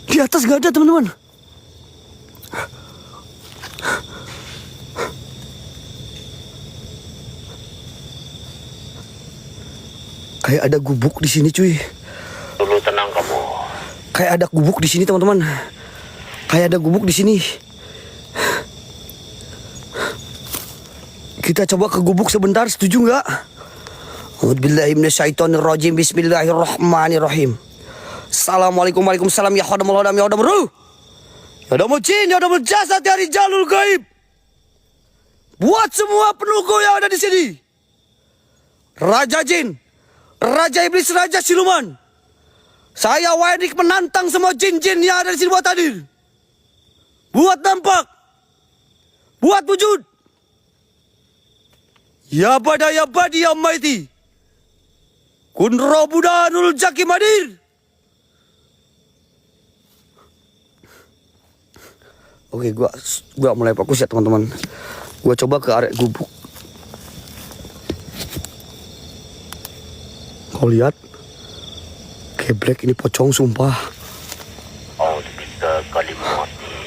Di atas gak ada, teman-teman. Kayak ada gubuk di sini, cuy. Dulu tenang kamu. Kayak ada gubuk di sini, teman-teman. Kayak ada gubuk di sini. Kita coba ke gubuk sebentar, setuju nggak? A'udzubillahiminasyaitonirrajim. Bismillahirrahmanirrahim. Assalamualaikum waalaikumsalam ya khadamul hadam ya khadamul ruh. Ya khadamul jin ya khadamul jasad ya rijalul gaib. Buat semua penunggu yang ada di sini. Raja jin, raja iblis, raja siluman. Saya Waidik menantang semua jin-jin yang ada di sini buat hadir. Buat nampak. Buat wujud. Ya bada ya badi ya maiti. Kun robudanul jakim hadir. Oke, gua mulai fokus ya, teman-teman. Gua coba ke area gubuk. Kau lihat? Geblek ini pocong sumpah.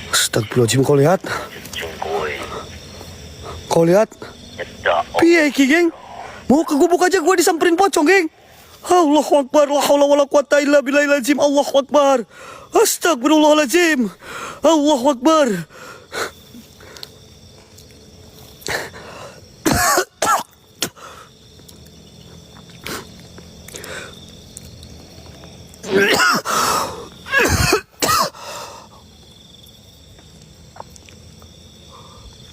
Astagfirullahaladzim, kau lihat? Kau lihat? Piye iki, geng? Mau ke gubuk aja gua disamperin pocong, geng. Allahu Akbar, la haula wala quwata illa billahil azim. Allahu Akbar. Astagfirullahaladzim. Allahu Akbar.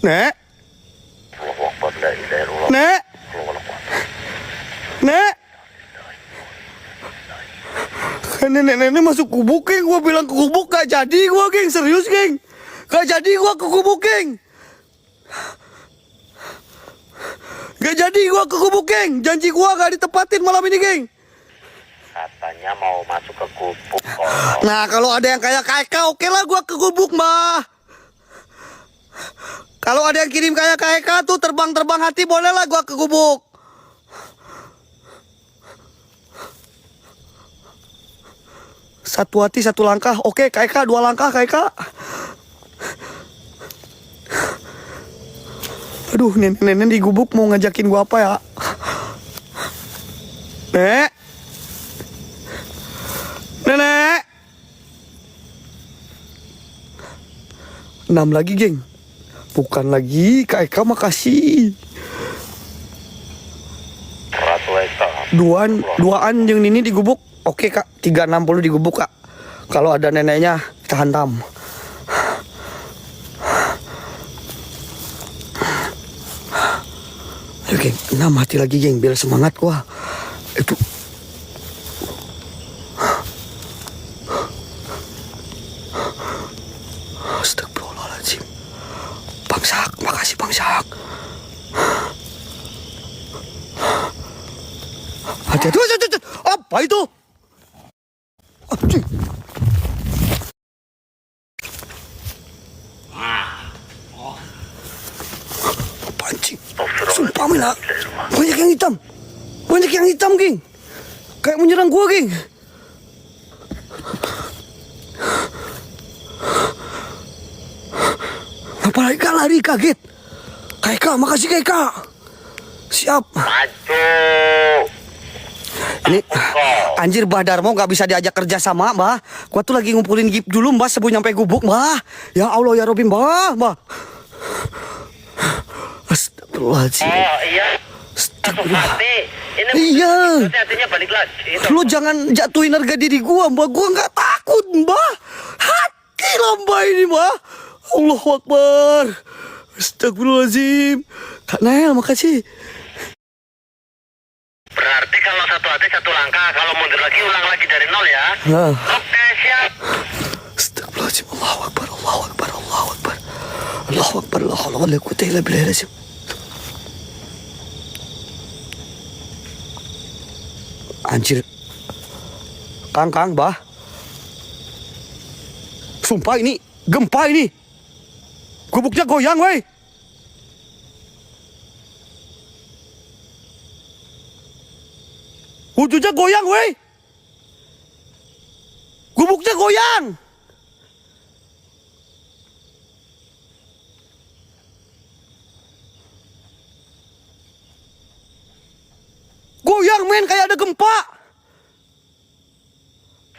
Nek. Nek. Nek. Nenek-nenek masuk gubuk, geng. Gua bilang ke gubuk gak jadi gua, geng. Serius, geng. Gak jadi gua ke gubuk, geng. Gak jadi gua ke gubuk, geng. Janji gua gak ditepatin malam ini, geng. Katanya mau masuk ke gubuk. Nah, kalau ada yang kayak Eka, oke lah gua ke gubuk, Mbah. Kalau ada yang kirim kayak Eka tuh terbang-terbang hati, boleh lah gua ke gubuk. Satu hati, satu langkah. Oke, Kak Eka, 2 langkah, Kak Eka. Aduh, nenek-nenek di gubuk mau ngajakin gua apa ya? Nek. Nenek. 6 lagi, geng. Bukan lagi, Kak Eka, makasih. Ratu Eka. Duaan yang ini di gubuk. Oke, Kak, 360 di gubuk, Kak. Kalau ada neneknya, kita hantam. Ayo, geng, 6 hati lagi, geng, biar semangat gua. Itu. Astagfirullahaladzim. Bang Sak, makasih Bang Sak. Hati-hati, apa itu? Pancing. Sumpah, Mila. Banyak yang hitam. Banyak yang hitam, geng. Kayak menyerang gua, geng. Apalagi Kak lari kaget. Kak, makasih Kak. Siap. Maju. Ini anjir Mbah Darmo gak bisa diajak kerja sama, Mbah. Gua tuh lagi ngumpulin gip dulu, Mbah, sebelum nyampe gubuk, Mbah. Ya Allah ya Robbi, Mbah. Astagfirullahaladzim. Oh iya. Astagfirullah. Ini Iya. hatinya balik lagi. Lu jangan jatuhin harga diri gua, Mbah. Gua gak takut, Mbah. Hati lah, Mbah, ini, Mbah. Allahu Akbar. Astagfirullahaladzim. Kak Nael, makasih. Berarti kalau satu hati satu langkah, kalau mundur lagi ulang lagi dari nol ya. Nah. Oke, siap. Astagfirullah. Astagfirullahaladzim. Allahu Akbar, Allahu Akbar, Allahu Akbar. Allahu Akbar, la haula wala quwwata illa billah. Anjir. Kang, bah. Sumpah ini gempa ini. Gubuknya goyang, woi. Wujudnya goyang, woi. Gubuknya goyang. Goyang, men, kayak ada gempa.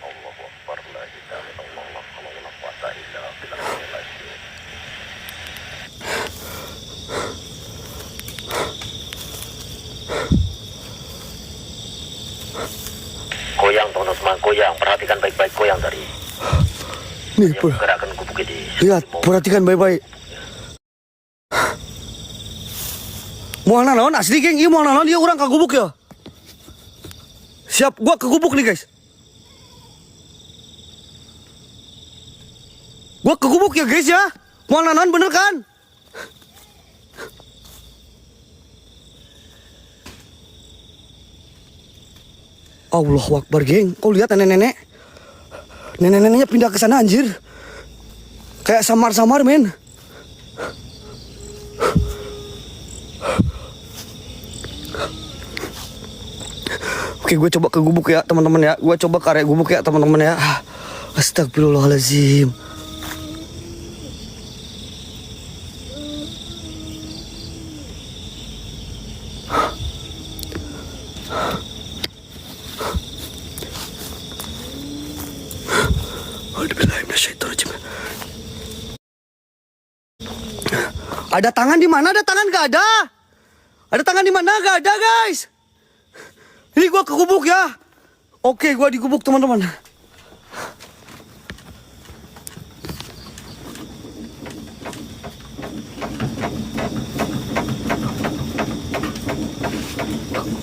Allahu Akbar, la ilaha illallah, la quwwata illa billahil azim. Goyang teman-teman, goyang. Perhatikan baik-baik goyang tadi. Nih, Yang gerakan gubuk ini. lihat, perhatikan baik-baik. Mau naon asli, geng. Iya, mau naon dia orang ke gubuk ya. Siap, gua ke gubuk nih, guys. Gua ke gubuk ya, guys ya. Mau naon bener kan? Allahu Akbar, geng. Kau lihat nenek-nenek? Nenek-neneknya pindah ke sana, anjir. Kayak samar-samar, men. Oke, gue coba ke gubuk ya, teman-teman ya. Gue coba ke area gubuk ya, teman-teman ya. Astagfirullahaladzim. Ada tangan di mana? Ada tangan gak ada. Ada tangan di mana? Gak ada, guys. Ini gua ke gubuk ya. Oke, gua di gubuk, teman-teman.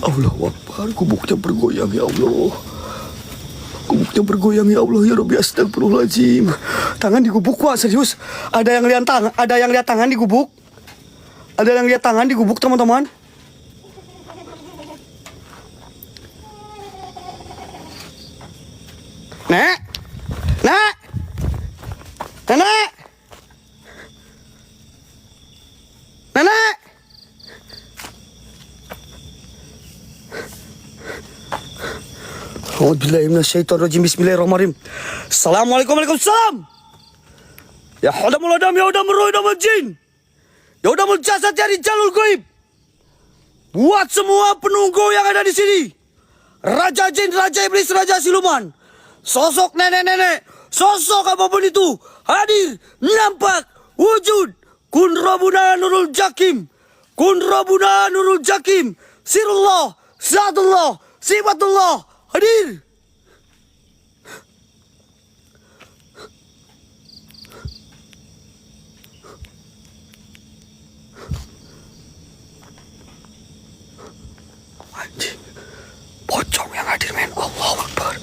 Allahu Akbar, gubuknya bergoyang ya Allah. Gubuknya bergoyang ya Allah, ya Rabbi, astagfirullahaladzim. Tangan di gubuk, wah serius. Ada yang lihat tangan, ada yang lihat tangan di gubuk. Ada yang lihat tangan di gubuk, teman-teman. Nek, Nek, Nenek, Nenek. Bismillahirrahmanirrahim. Assalamualaikum, waalaikumsalam. Ya hadamul adam, ya hadamul roh, ya hadamul jin, ya hadamul jasad, ya rijalul goib. Buat semua penunggu yang ada di sini, raja jin, raja iblis, raja siluman, sosok nenek-nenek, sosok apapun itu, hadir, nampak, wujud. Kun Rabbuna Nurul Jakim, Kun Rabbuna Nurul Jakim, Sirullah, Zatullah, Sifatullah, hadir. Anjing, pocong yang hadir, men. Allahu Akbar,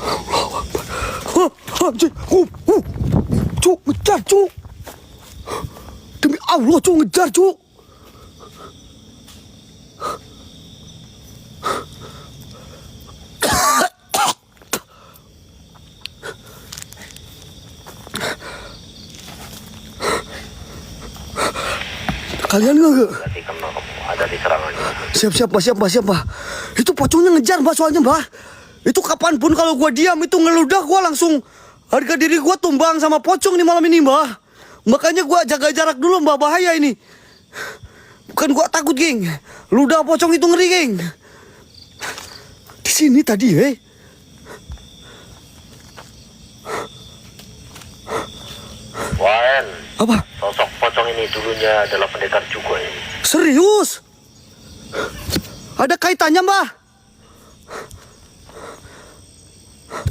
Allahu Akbar. Anjing, cuk, ngejar, cuk. Demi Allah, cuk, ngejar, cuk. Kalian nggak? Ada di serangannya. Siap, Mbah. Itu pocongnya ngejar, Mbah, soalnya, Mbah. Itu kapanpun kalau gua diam, itu ngeludah, gua langsung harga diri gua tumbang sama pocong nih malam ini, Mbah. Makanya gua jaga jarak dulu, Mbah, bahaya ini. Bukan gua takut, geng. Ludah pocong itu ngeri, geng. Di sini tadi, Wan, Apa? sosok pocong ini dulunya adalah pendekar juga ini. Serius? Ada kaitannya, Mbah?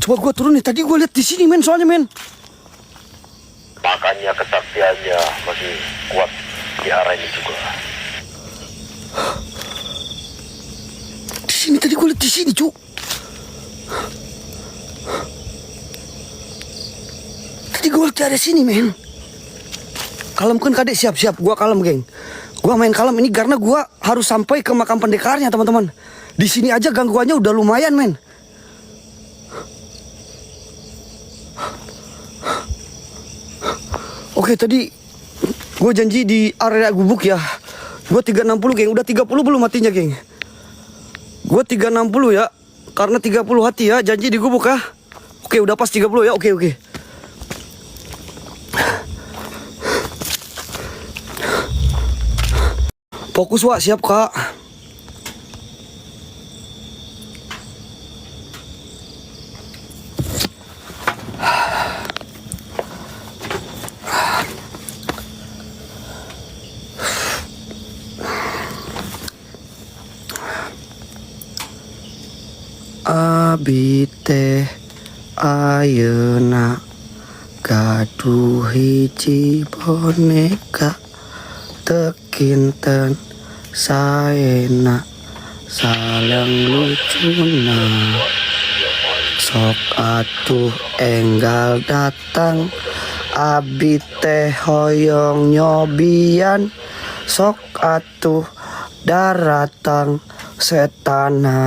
Coba gua turun nih. Tadi gua lihat di sini, men, soalnya, men. Makanya kesaktiannya masih kuat di arah ini juga. Di sini tadi gua lihat di sini, Cuk. Berarti gua ada sini, men. Kalemkan kadek, siap-siap. Gua kalem, geng. Gua main kalem ini karena gua harus sampai ke makam pendekarnya, teman-teman. Di sini aja gangguannya udah lumayan, men. Oke, tadi gue janji di area gubuk ya. Gue 360, geng. Udah 30 belum hatinya, geng? Gue 360 ya. Karena 30 hati ya. Janji di gubuk ya. Oke, udah pas 30 ya. Oke. Fokus, Wak. Siap, Kak. Abi teh ayeuna gaduh hiji boneka tekinten saena salang lucuna sok atuh enggal datang abi teh hoyong nyobian sok atuh daratang setana.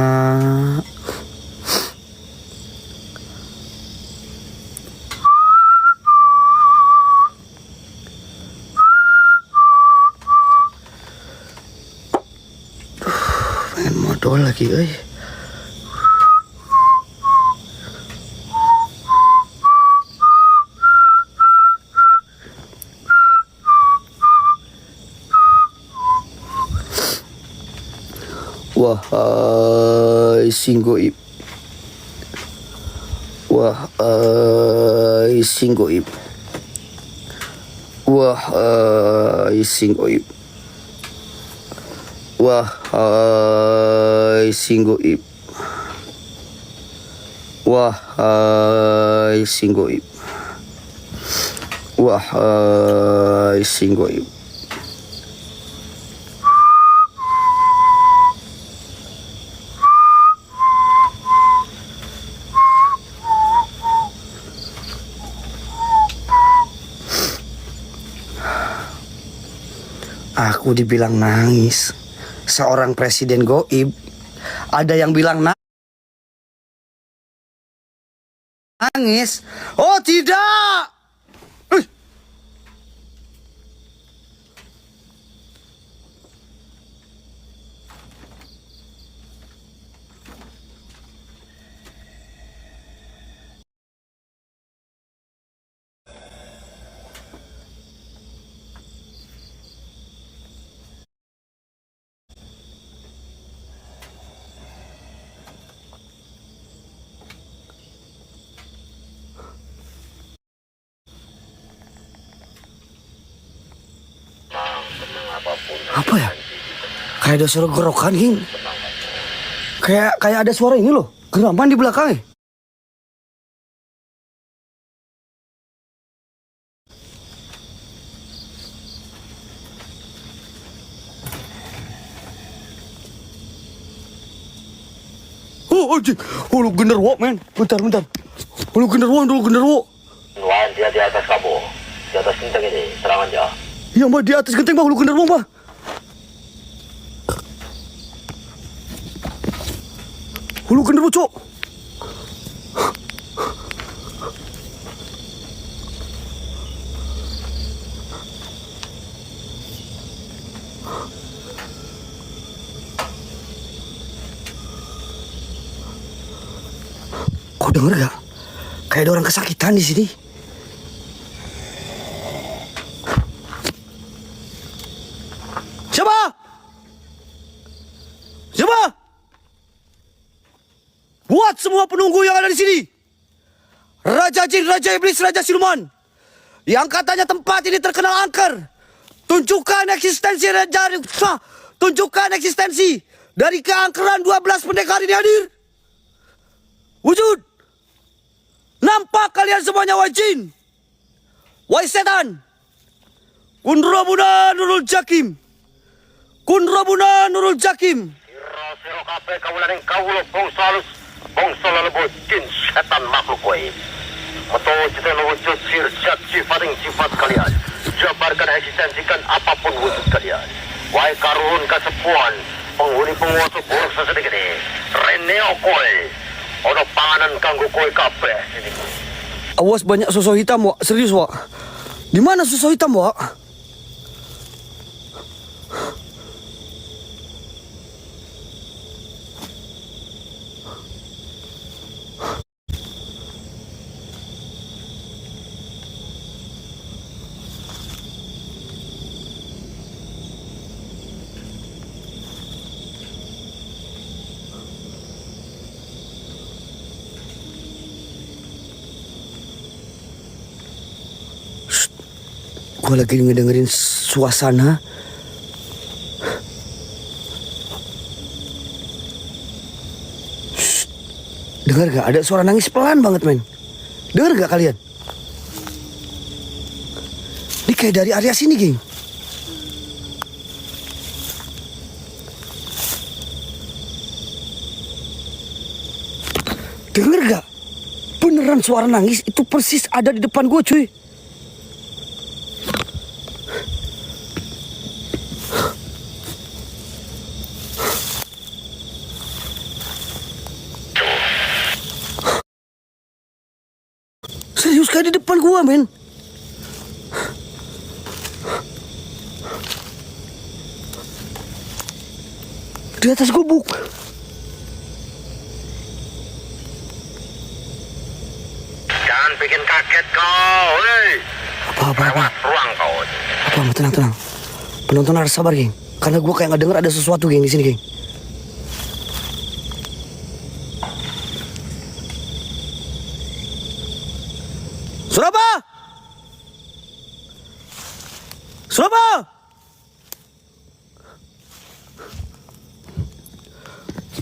Modal lagi, euy. Wahai singgoib. Wahai singgoib. Wahai singgoib. Wahai singgoib. Wahai singgoib. Wahai singgoib. Aku dibilang nangis. Seorang presiden goib. Ada yang bilang nangis. Oh tidak. Apa ya? Kayak ada suara gerokan, Hing. Kayak ada suara ini loh. Geraman di belakangnya. Oh, anjing. Oh, lu genderwo, men. Bentar. Oh, lu genderwo. Nuan, dia di atas kamu. Di atas genteng ini, serang aja. Iya, Mbak, di atas genteng, Mbak. Lu genderwo, Mbak. Lu genderwo, Cok. Kau denger gak? Kayak ada orang kesakitan di sini. Siapa? Buat semua penunggu yang ada di sini. Raja Jin, Raja Iblis, Raja Siluman. Yang katanya tempat ini terkenal angker. Tunjukkan eksistensi dari keangkeran 12 pendekar ini hadir. Wujud. Nampak kalian semuanya, wahai jin, wahai setan. Kun Rabbuna Nurul Jakim. Siro kape kawulan yang kawulo bongso halus. Bongso lelebut jin setan makhluk goib. Metode wujud sirjat sifat kalian. Jabarkan eksistensikan apapun wujud kalian. Wahai karun kasepuan, penghuni penguasa buruk sesedikit ini. Reneo koe. Ono panganan kanggo koe kabeh sini. Awas banyak sosok hitam, Wak. Serius, Wak. Di mana sosok hitam, Wak? Gue lagi ngedengerin suasana. Shh. Dengar gak? Ada suara nangis pelan banget, men. Dengar gak kalian? Ini kayak dari area sini, geng. Dengar gak? Beneran suara nangis itu persis ada di depan gue, cuy. Serius kayak di depan gua, men. Di atas gubuk. Jangan bikin kaget kau, hei. Apa? Lewat ruang kau. Apa? Tenang. Penonton harus sabar, geng. Karena gua kayak nggak denger ada sesuatu, geng, di sini, geng. Suraba!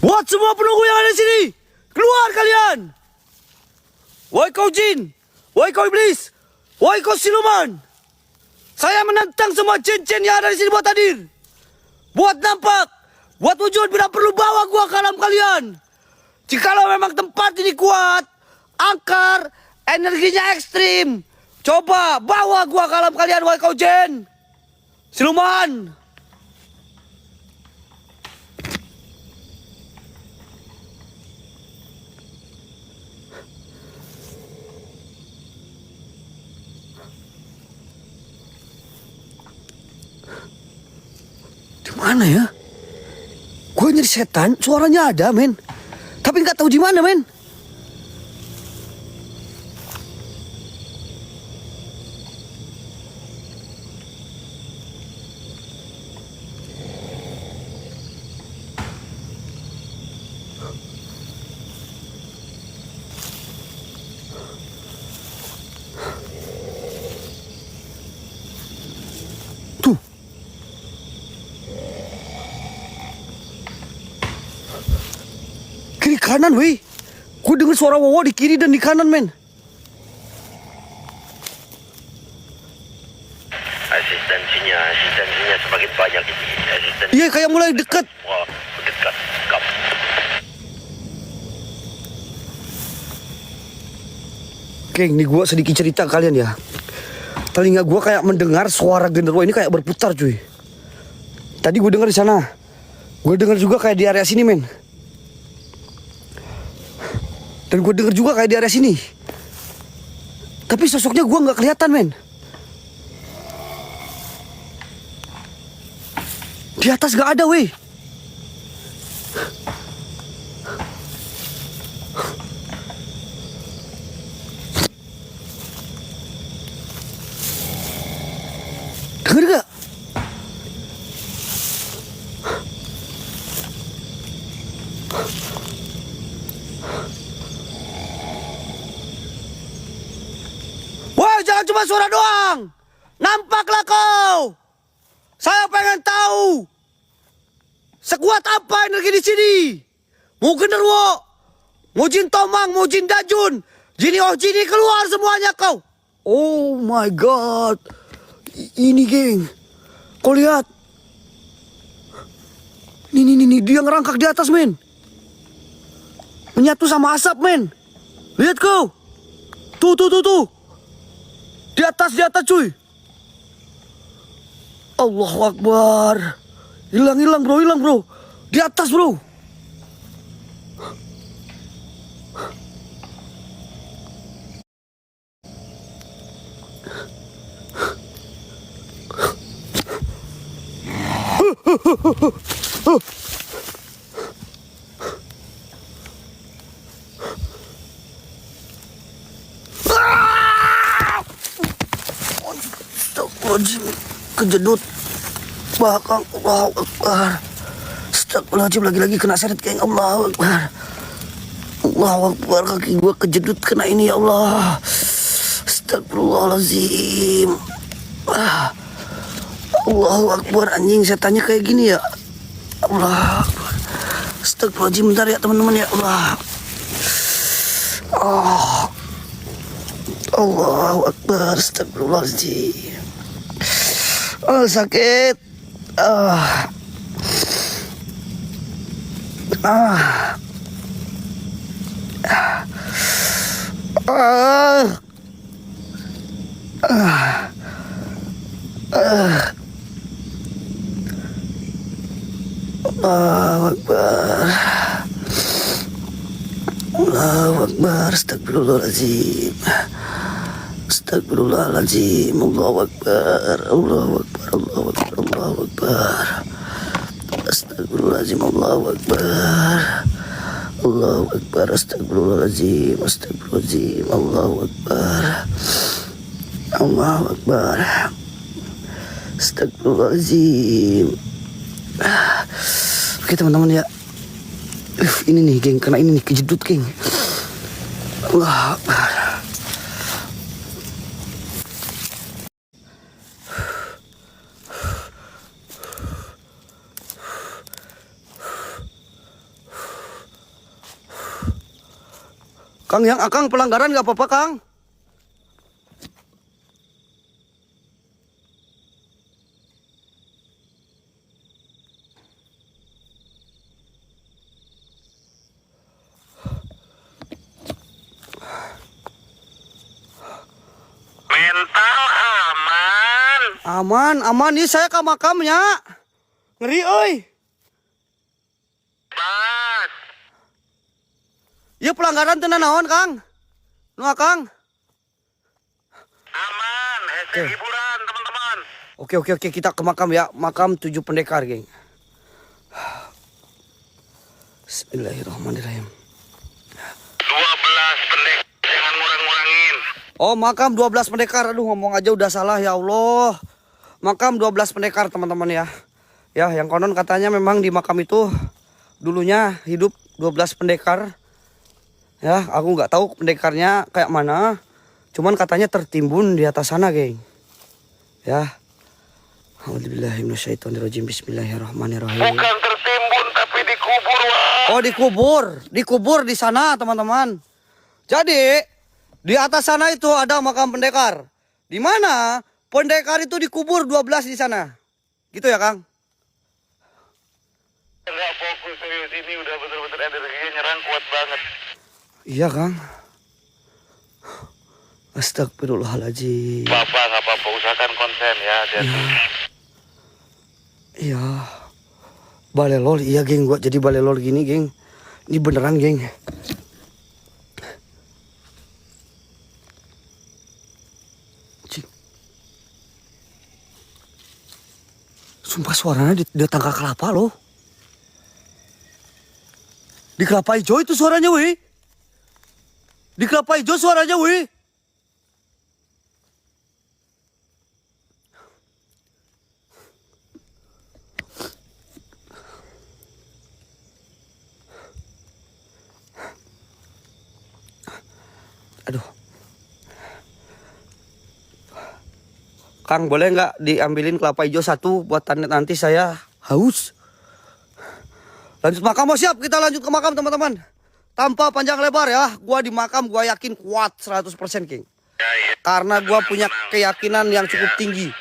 Buat semua penunggu yang ada di sini, keluar kalian! Wahai kau jin, wahai kau iblis, wahai kau siluman, saya menentang semua jin-jin yang ada di sini buat hadir. Buat nampak, buat wujud, bila perlu bawa gua ke alam kalian. Jikalau memang tempat ini kuat, angker, energinya ekstrim, coba bawa gua ke alam kalian, wahai kau jin. Siluman! Di mana ya? Gue nyari setan, suaranya ada, men. Tapi nggak tahu di mana, men. Kiri kanan, weh. Gue denger suara Wowo di kiri dan di kanan, men. Asistensinya semakin banyak ini. Iya, kayak mulai dekat. Wah, dekat. Kamu. Geng, nih gue sedikit cerita ke kalian ya. Telinga gue kayak mendengar suara genderuwo ini kayak berputar, cuy. Tadi gue dengar di sana. Gue dengar juga kayak di area sini, men. Dan gue denger juga kayak di area sini. Tapi sosoknya gue gak kelihatan, men. Di atas gak ada, weh. Denger gak? Wah, jangan cuma suara doang. Nampaklah kau. Saya pengen tahu sekuat apa energi di sini. Mau genderuwo, mau jin tomang, mau jin dajun, jini oh jini keluar semuanya kau. Oh my god. Ini, geng. Kau lihat. Nih, dia ngerangkak di atas, men. Menyatu sama asap, men. Lihat kau. Tuh. Di atas cuy. Allahu Akbar. Hilang bro. Di atas bro. Astagfirullahaladzim, kejedut bakang. Allahu Akbar. Astagfirullahaladzim, lagi-lagi kena seret geng. Allahu Akbar. Kaki gua kejedut kena ini ya Allah. Astagfirullahaladzim. Allahu Akbar, anjing setannya kayak gini ya. Allah Akbar. Astagfirullahaladzim, bentar ya teman-teman ya Allah. Allahu Akbar, astagfirullahaladzim. Sakit. Allahu Akbar, astagfirullahaladzim. Allahu Akbar. Astagfirullahaladzim, Allahu Akbar, astagfirullahaladzim. Allahu Akbar. Astagfirullahaladzim. Oke teman-teman ya. Ini nih geng, kena ini nih, kejedut geng. Allah Akbar. Kang, yang akang pelanggaran gak apa-apa Kang. Mental aman. Aman nih, saya ke makamnya. Ngeri euy. Bas. Ya pelanggaran tenan naon Kang? Nu Kang? Aman. Hashtag hiburan teman-teman. Oke, kita ke makam ya. Makam 7 pendekar, geng. Bismillahirrahmanirrahim. 12 pendek, jangan ngurang-ngurangin. Oh, makam 12 pendekar. Aduh, ngomong aja udah salah ya Allah. Makam 12 pendekar, teman-teman ya. Ya, yang konon katanya memang di makam itu dulunya hidup 12 pendekar. Ya, aku nggak tahu pendekarnya kayak mana. Cuman katanya tertimbun di atas sana, geng. Ya. Alhamdulillahirrahmanirrahim. Bismillahirrahmanirrahim. Bukan tertimbun tapi dikubur, Wak. Oh, dikubur di sana, teman-teman. Jadi di atas sana itu ada makam pendekar. Di mana pendekar itu dikubur 12 di sana. Gitu ya, Kang? Enggak fokus serius, ini udah betul-betul energinya nyerang kuat banget. Iya, Kang. Astagfirullahaladzim. Bapak nggak apa-apa, usahakan konsen ya. Iya. Balelol, iya geng, gua jadi balelol gini, geng. Ini beneran, geng. Cik. Sumpah suaranya di tangka kelapa loh. Di kelapa hijau itu suaranya, weh. Di kelapa hijau suaranya, weh. Aduh. Kang, boleh nggak diambilin kelapa hijau 1 buat nanti saya haus. Lanjut makam, oh siap, kita lanjut ke makam teman-teman. Tanpa panjang lebar ya, gua di makam gua yakin kuat 100% King. Karena gua punya keyakinan yang cukup tinggi.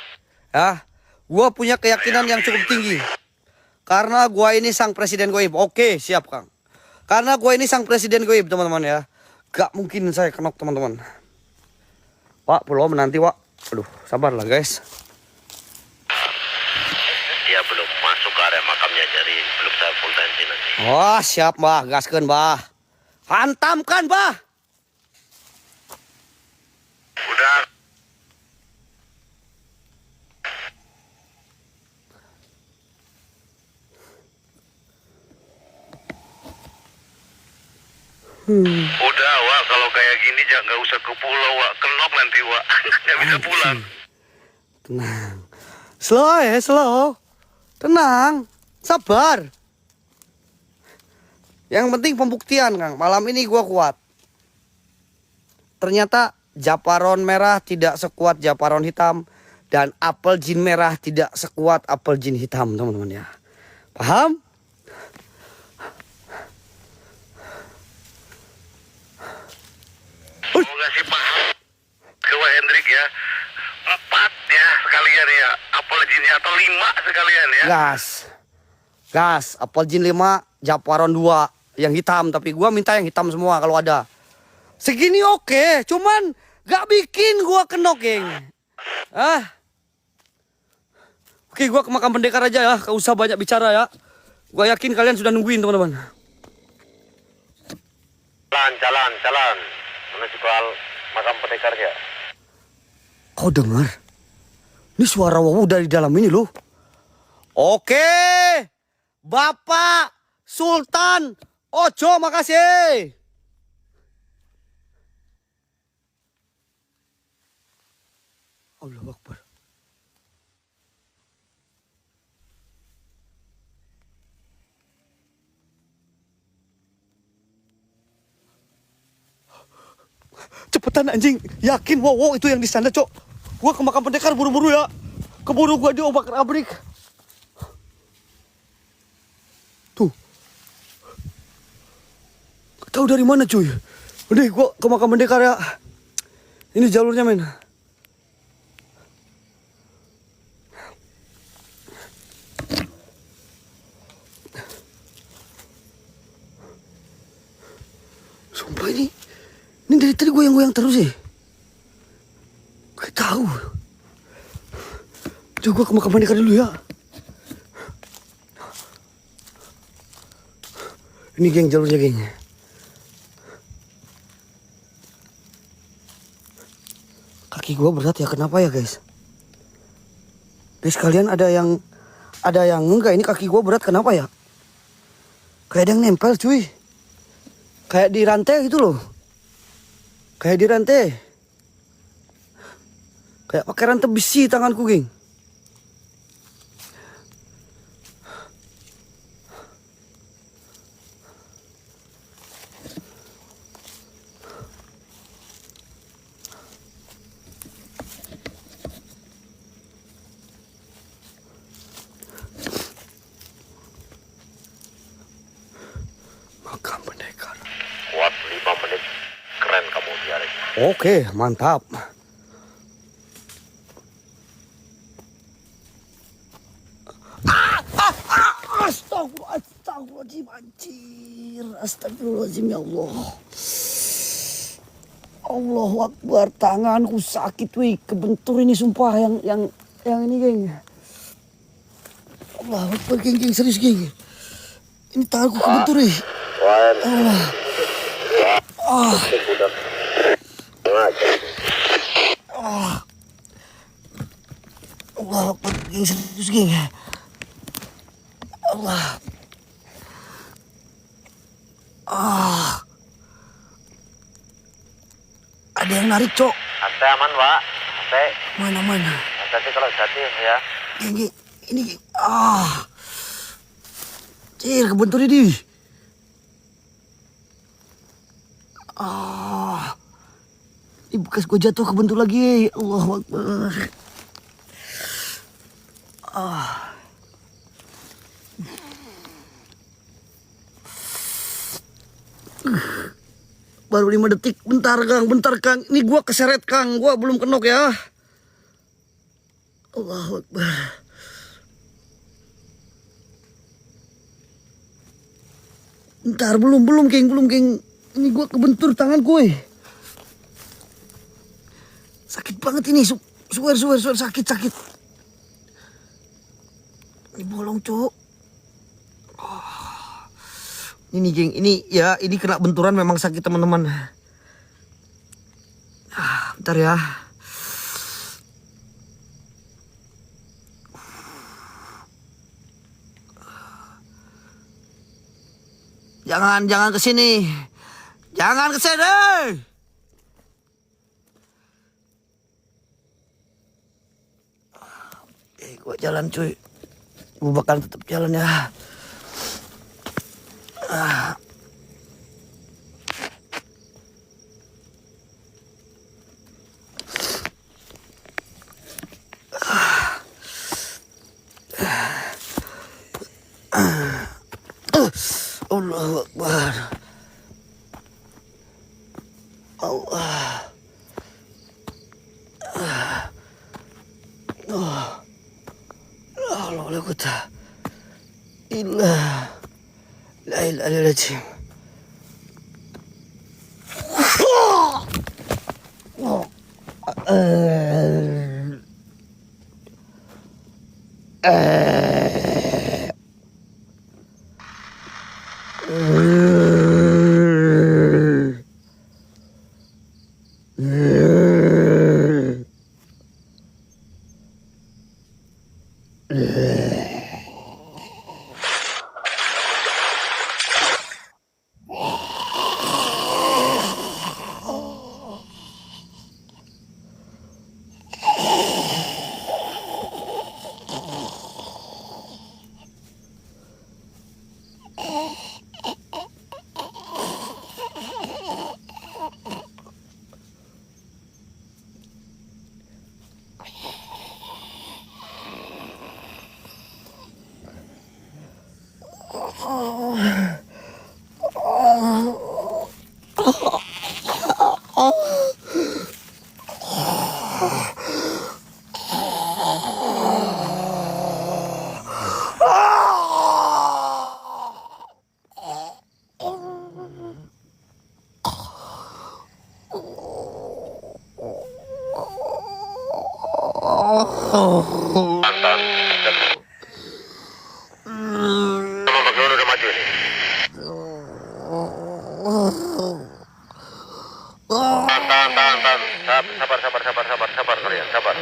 Ya, gua punya keyakinan yang cukup tinggi. Karena gua ini sang presiden goib. Oke, siap Kang. Karena gua ini sang presiden goib teman-teman ya. Gak mungkin saya kenok teman-teman. Wak, belum menanti, Wak. Aduh, sabar lah, guys. Dia belum masuk ke area makamnya, jadi belum saya full tensi nanti. Wah, siap, Mbah. Gaskeun, Mbah. Hantamkan, Mbah. Udah. Udah, Wak. Kalau kayak gini jangan nggak usah ke pulau, Wak. Kenok nanti, Wak. Nggak bisa pulang. Tenang. Slow ya, slow. Tenang. Sabar. Yang penting pembuktian, Kang. Malam ini gua kuat. Ternyata Japaron merah tidak sekuat Japaron hitam. Dan apel jin merah tidak sekuat apel jin hitam, teman-teman ya. Paham? Mau ngasih paham ke Wak Hendrik ya. 4 ya sekalian ya. Apel jinnya atau 5 sekalian ya. Gas. Gas. Apel jin 5, Japaron 2. Yang hitam. Tapi gua minta yang hitam semua kalau ada. Segini oke. Cuman gak bikin gua kenok, geng. Oke, gua ke makam pendekar aja ya. Gak usah banyak bicara ya. Gua yakin kalian sudah nungguin, teman-teman. Jalan. Menuju ke makam pendekarnya. Kau dengar? Ini suara Wawu dari dalam ini loh. Oke. Bapak Sultan Ojo, makasih. Allahu Akbar. Cepetan anjing. Yakin wow itu yang di sana, Cok. Gua ke makam pendekar buru-buru ya. Keburu gua diobrak-abrik. Tuh. Tahu dari mana, cuy? Udah gua ke makam pendekar ya. Ini jalurnya, men. Sumpah ini dari tadi goyang-goyang terus ya. Gak tahu. Coba gua ke makam pendekar dulu ya. Ini geng jalurnya, geng. Kaki gua berat ya, kenapa ya, guys? Guys, kalian ada yang enggak, ini kaki gua berat kenapa ya? Kayak ada yang nempel, cuy. Kayak di rantai gitu loh. Kayak di rantai. Kayak pakai rantai besi tanganku, geng. Makam pendekar. Kuat 5 menit. Keren kamu biarin. Oke, mantap. Astagfirullahaladzim, anjir. Astagfirullahaladzim, ya Allah. Allahu Akbar, tanganku sakit, wih. Kebentur ini sumpah yang ini, geng. Allahu Akbar, geng, serius, geng. Ini tanganku kebentur, wih. Allah. Allah Akbar, geng, serius, geng. Allah. Ada yang narik, Cok. Santai aman, Pak. Santai. Mana? Hati-hati kalau jatuh ya. Geng, ini, geng. Cir, kebentur ini. Ini bekas gue jatuh kebentur lagi. Allahu Akbar. Baru 5 detik. Bentar, Kang. Ini gua keseret, Kang. Gua belum kenok ya. Allahu Akbar. Bentar, belum, geng. Ini gua kebentur tangan gue. banget ini. Suwer sakit. Ini bolong, Cuk. Ini geng, ini kena benturan memang sakit teman-teman. Bentar ya. Jangan kesini. Jangan kesini. Gua jalan cuy. Gua bakal tetap jalan ya. Allahu Akbar. Allah. Allah la quwwata illa billahi. Sabar kalian, sabar.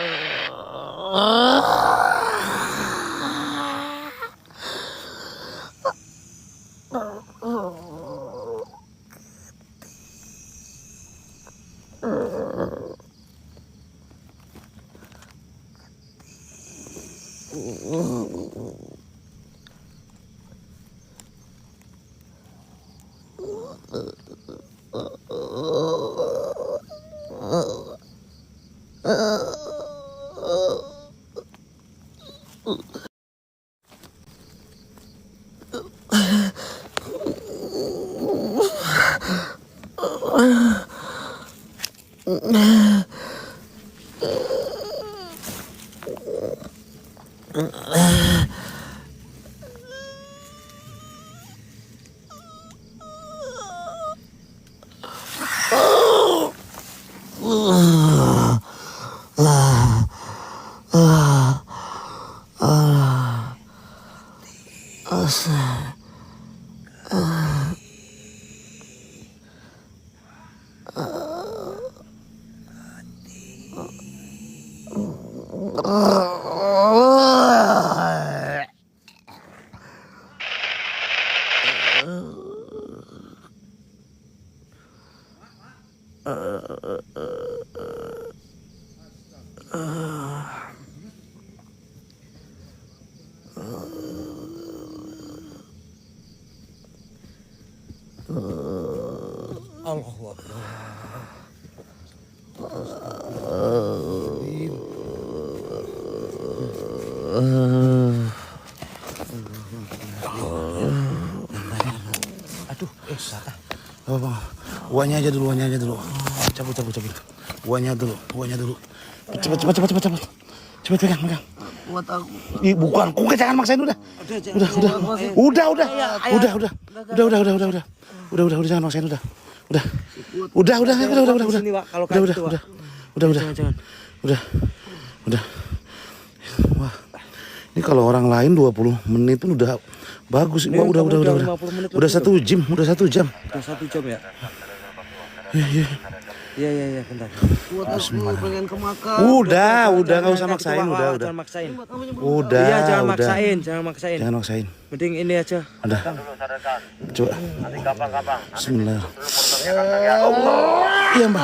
Allahu Akbar. Aduh, patah. Uangnya aja dulu. Cabut. Uangnya dulu. Cepat. Cepat pegang. Buat aku. Ih, bukan, kok jangan maksain udah. Udah, jangan maksain udah. Udah. Udah. Wah. Ini kalau orang lain 20 menit pun udah bagus. Wah, udah. 50 menit Udah 1 jam, udah 1 jam. Udah 1 jam ya? Iya. Iya, bentar. pengen ke makan. Udah nggak usah maksain, udah. Jangan maksain. Udah. Iya, jangan udah. maksain. Jangan maksain. Mending ini aja. Udah. Coba. Nanti gampang. Bismillah. Allah. Iya, Mbak.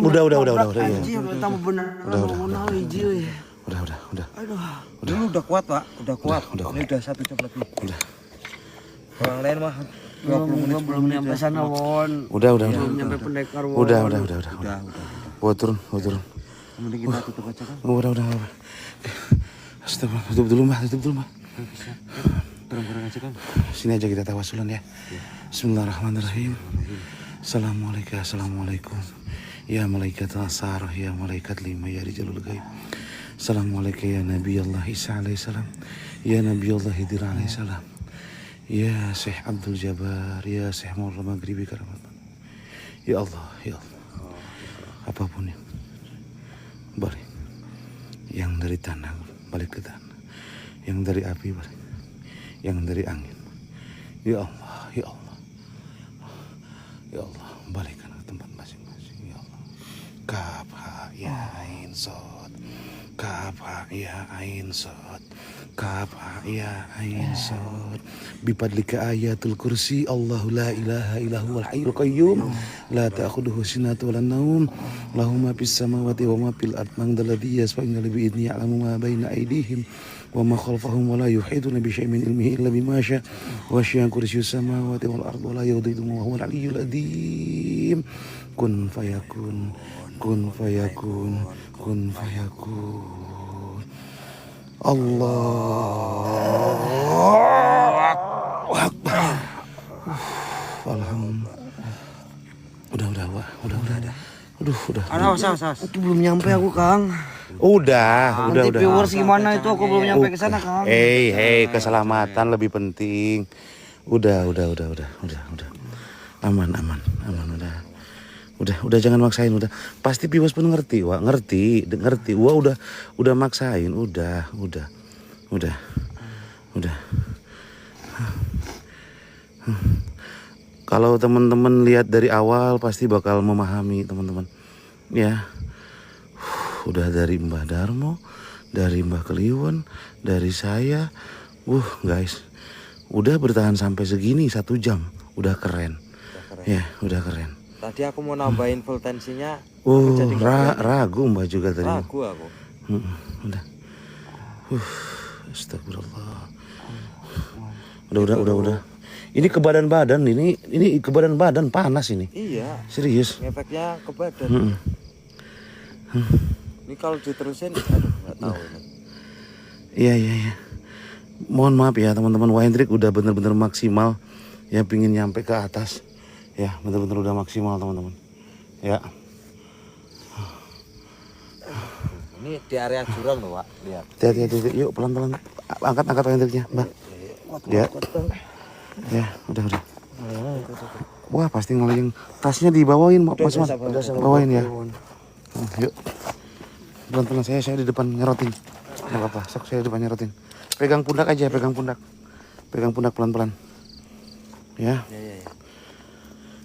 Udah. Iya. Tambah bener. Udah. Dulu udah kuat, Pak. Udah kuat. Udah. Ini udah 1 jam lebih. Udah. Orang lain mah 20 menit belum nyampe sana, Won. Udah. Belum nyampe pendekar, Won. Udah. Udah. Gua turun. Mending kita tutup aja kan. Udah. Astagfirullah, tutup dulu, Mbak. Bareng-bareng aja kan. Sini aja kita tawasulan ya. Bismillahirrahmanirrahim. Assalamualaikum. Ya malaikat asar, ya malaikat lima, ya rijalul ghaib. Assalamualaikum ya Nabi Allah Isa alaihissalam. Ya Nabi Allah Hidir alaihissalam. Ya Syekh Abdul Jabbar, ya Syekh Maulana Maghribi karamatan. Ya Allah. Apapun yang balik. Yang dari tanah balik ke tanah. Yang dari api balik. Yang dari angin. Ya Allah. Ya Allah, balikkan ke tempat masing-masing. Ya Allah. Kaf ha ya ain sod. Kaf ha ya ain sod. Kaf ha ya ain sod. Bipadlika ayatul kursi. Allahu la ilaha illa huwal hayyul qayyum. La ta'khudhuhu sinatun wa la naum. Lahu ma fis samawati wa ma fil ardh. Man dzalladzi yashfa'u bi idzni ya'lamu ma baina aydihim wa ma khalfahum wa la yuhituna bi syai'in min ilmihi illa bima syaa wa syaa kursiyyus samawati wal ardi wa la yaudhihi wa huwal aliyyul azim. Kun fayakun. Allahu akbar. Alhamdulillah. Udah. Awas. Itu belum nyampe aku, Kang. Udah. Nanti viewers gimana itu aku belum nyampe ke sana, Kang. Hei, keselamatan lebih penting. Udah. Aman, udah jangan maksain, udah. Pasti viewers pun ngerti, Wak. Ngerti. Wah, udah maksain, udah. Kalau teman-teman lihat dari awal pasti bakal memahami, teman-teman. Ya. Udah dari Mbah Darmo, dari Mbah Kliwon, dari saya. Guys. Udah bertahan sampai segini 1 jam. Udah keren. Ya, udah keren. Tadi aku mau nambahin voltensinya. Ragu Mbah juga tadi. Ragu aku. Udah. Astagfirullah. Udah. Ini ke badan-badan, ini ke badan panas ini. Iya. Serius. Efeknya ke badan. Ini kalau diterusin, nggak tahu. Iya. Mohon maaf ya teman-teman, Hendrik udah bener-bener maksimal. Ya pingin nyampe ke atas. Ya bener-bener udah maksimal teman-teman. Ya. Ini di area jurang loh, Pak. Lihat. Hati-hati. Yuk pelan-pelan. Angkat Hendriknya, Mbak. Ya. Ya, udah. Wah, pasti ngelayang. Tasnya dibawain, Mas. Bawain ya. Yuk. Pelan-pelan saya di depan nyerotin. Enggak apa-apa, sok saya di depan nyerotin. Pegang pundak aja, pegang pundak pelan-pelan. Ya.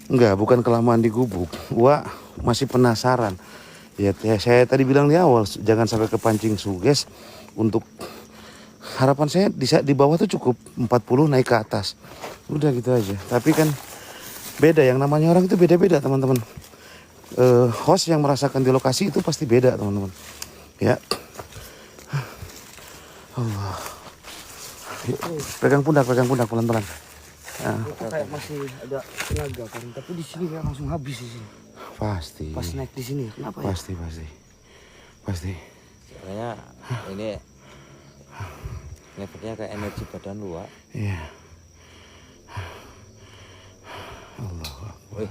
Enggak, bukan kelamaan di gubuk. Wah, masih penasaran. Ya, saya tadi bilang di awal, jangan sampai kepancing suges. Untuk harapan saya di bawah tuh cukup 40 naik ke atas. Udah gitu aja. Tapi kan beda, yang namanya orang itu beda-beda, teman-teman. Host yang merasakan di lokasi itu pasti beda, teman-teman. Ya. Allah. Yuk, pegang pundak pelan-pelan. Nah. Kayak masih ada tenaga kan, tapi di sini kayak langsung habis di sini. Pasti. Pas naik di sini, kenapa ya? Pasti. Soalnya ini efeknya kayak energi badan lu, Pak. Iya. Allahu Akbar.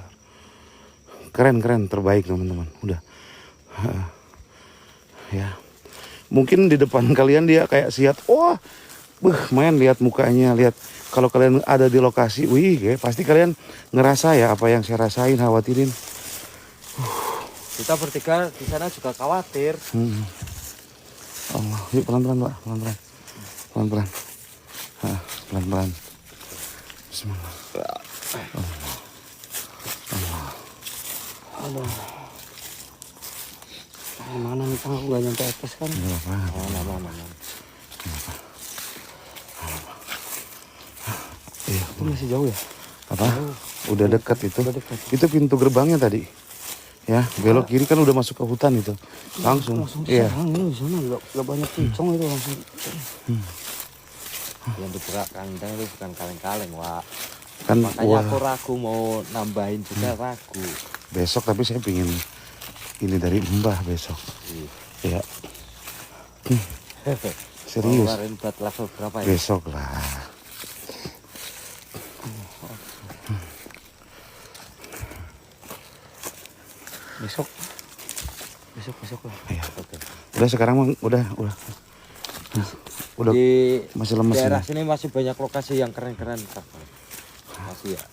Keren, terbaik teman-teman. Udah. Ya. Mungkin di depan kalian dia kayak siap, wah, main lihat mukanya, lihat kalau kalian ada di lokasi, wih, kayak pasti kalian ngerasa ya apa yang saya rasain, khawatirin. Kita bertiga di sana juga khawatir. Allah, yuk pelan-pelan Pak, pelan-pelan, pelan-pelan, pelan-pelan. Bismillah. Gimana nih Kang, aku gak nyampe atas kan? Nggak apa-apa. Iya, Itu masih jauh ya? apa? Udah dekat itu. Itu pintu gerbangnya tadi. Ya, belok kiri kan udah masuk ke hutan itu. Langsung. Iya. Serang ini di sana gak banyak pincong itu langsung. Yang bergerak Kang Dang itu bukan kaleng-kaleng, Wak. Kan Makanya wah, aku ragu mau nambahin juga ragu. besok tapi saya pingin ini dari Mbah besok. Iya. Serius. Kemarin buat level berapa ya? Besok lah. Besok lah. Iya. Udah sekarang mah udah. Udah Di masih lemes daerah ini. sini masih banyak lokasi yang keren-keren, Kak. Masih ya.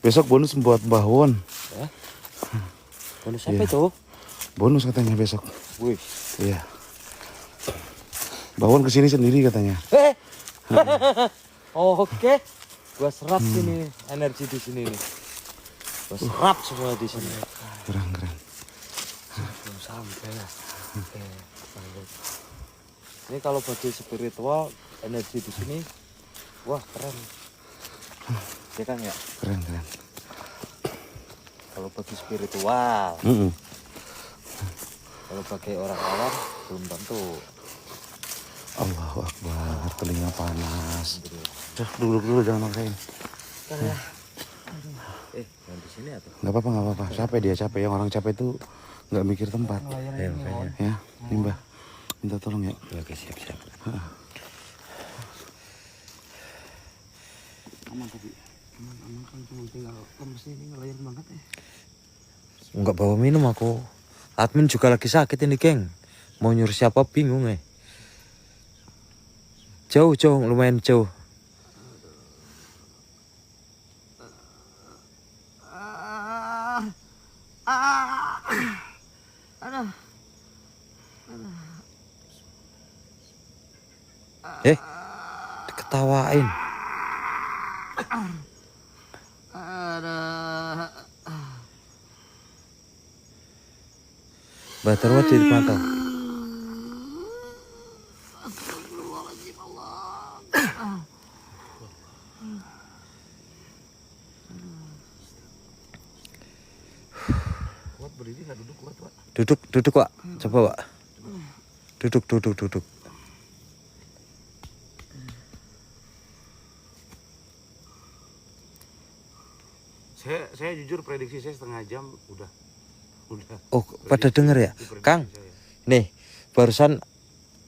Besok bonus buat Mbah Won. Bonus apa itu? Bonus katanya besok. Wih. Iya. Mbah Won kesini sendiri katanya. Oh, oke. Gua serap sini energi di sini nih. Gua serap semua di sini. Keren. Belum sampai ya. Ini kalau bagi spiritual energi di sini, wah keren. Ya kan ya? Keren. Kalau bagi spiritual, Mm-mm. kalau bagi orang awam belum tentu. Allahu Akbar, telinga panas. Duduk dulu jangan maksain. Yang di sini atau? Nggak apa-apa. Capek dia capek. Yang orang capek itu nggak mikir tempat. Ya, makanya. Ya, nih Mbah. Minta tolong ya. Oke, siap. Aman tapi. Aman kan cuma tinggal lemes ini ngelayar banget ya. Enggak bawa minum aku. Admin juga lagi sakit ini, geng. Mau nyuruh siapa bingung ya. Jauh, lumayan jauh. Diketawain. Bater di mata. Kuat berdiri nggak duduk kuat Pak. Duduk, Pak. Coba, Pak. Duduk. Saya jujur prediksi saya setengah jam udah. Oh, pada denger ya? Prediksi Kang, saya. nih, barusan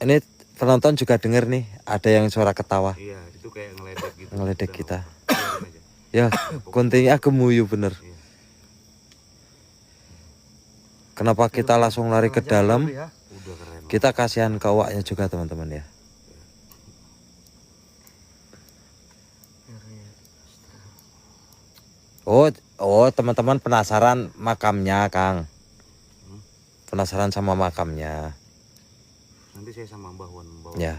ini penonton juga denger nih, ada yang suara ketawa. Iya, itu kayak ngeledek gitu. Ngeledek Udah, kita. biarin aja. Ya, kontennya gemuyu bener. Iya. Kenapa kita langsung lari ke dalam? Udah keren. Kita kasihan ke awaknya juga, teman-teman ya. Oh, teman-teman penasaran makamnya, Kang. Penasaran sama makamnya. Nanti saya sama Mbah Won. Ya.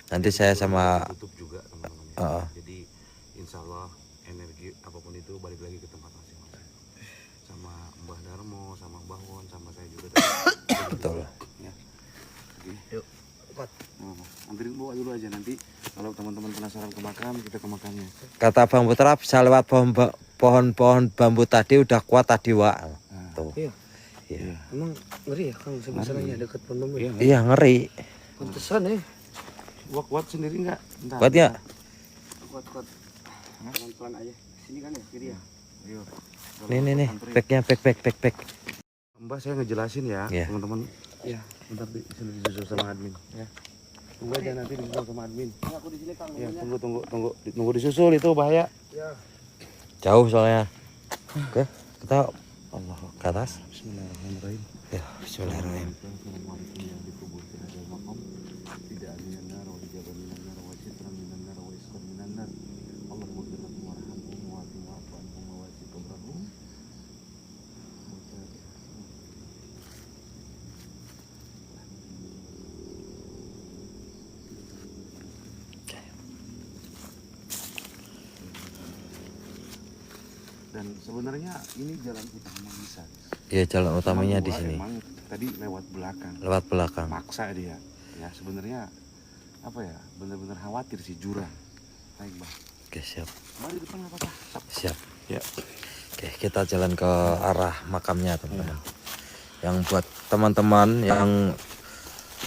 Nanti saya sama tutup juga teman-teman. Ya. uh, Jadi insya Allah energi apapun itu balik lagi ke tempat masing-masing. Sama Mbah Darmo, sama Mbah Won, sama saya juga. betul. Ya. Oke. Yuk. Anterin bawa dulu aja nanti. Kalau teman-teman penasaran ke makam, kita ke makamnya. Kata Bang Putra bisa lewat pohon-pohon bambu tadi udah kuat tadi, Wak. Tuh. Iya. Iya. Emang ngeri ya Kang sebenarnya dekat pohon bambu. Iya. Iya, ngeri. Pantesan ya. Kuat sendiri nggak? Bentar. Kuat ya? Kuat. Pelan-pelan aja. Sini kan ya, kiri ya. Ayo. Nih. Back. Mbak saya ngejelasin ya, Iya. teman-teman. Iya. Bentar sini disusul sama admin. Ya. Tunggu aja nanti disusul sama admin. Aku di sini Kang. Ya, tunggu disusul itu bahaya. Jauh soalnya. Oke. Kita Allah ke atas. Bismillahirrahmanirrahim. Ya, bismillahirrahmanirrahim. Dan sebenarnya ini jalan utama bisa. Ya, jalan utamanya di Cuma sini. Emang tadi lewat belakang. Lewat belakang. Paksa dia. Ya sebenarnya apa ya? Benar-benar khawatir sih jurang. Baik bang. Oke, siap. Mari depan nggak apa-apa. Siap. Ya. Oke, kita jalan ke arah makamnya, teman-teman. Yang buat teman-teman yang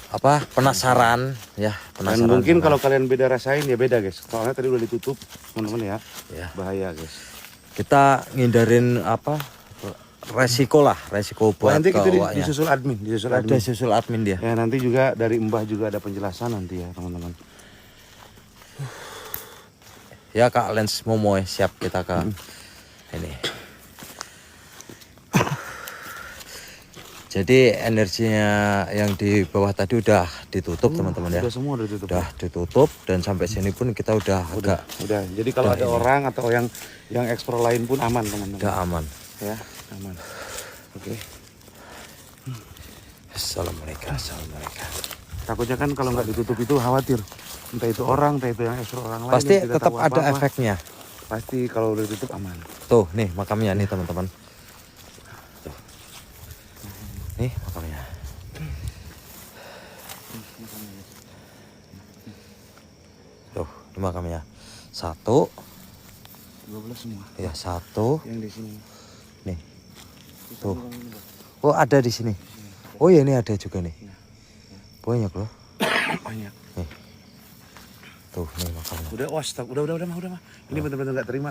apa penasaran ya, Dan penasaran. mungkin sama- kalau kalian beda rasain ya beda guys. Soalnya tadi udah ditutup teman-teman ya. ya, Bahaya guys. kita ngindarin apa resiko buat Nanti ke kita awaknya. disusul admin, disusul Ada admin. susul admin dia. Ya nanti juga dari Mbah juga ada penjelasan nanti ya teman-teman. Ya Kak Lens Momoy, siap kita ke ini. Jadi energinya yang di bawah tadi udah ditutup teman-teman ya. Udah semua udah ditutup. Udah ditutup dan sampai sini pun kita udah agak Udah. Jadi kalau Udah ada ini. orang atau yang eksplor lain pun aman teman-teman. udah aman. Ya, aman. Oke. Assalamualaikum. Assalamualaikum. Takutnya kan kalau nggak ditutup itu khawatir. Entah itu orang, entah itu yang eksplor orang lain. Pasti yang tidak tetap tahu ada apa-apa. efeknya. Pasti kalau udah ditutup aman. Tuh, nih makamnya nih teman-teman. Tuh. Nih makamnya. Tuh, ini makamnya. 1, 12 semua ya 1. yang di sini. Nih. Tuh. Oh, ada di sini. Oh ya, ini ada juga nih. Banyak loh. Banyak. Tuh, nih makamnya. Udah, udah mah. Ini benar-benar nggak terima.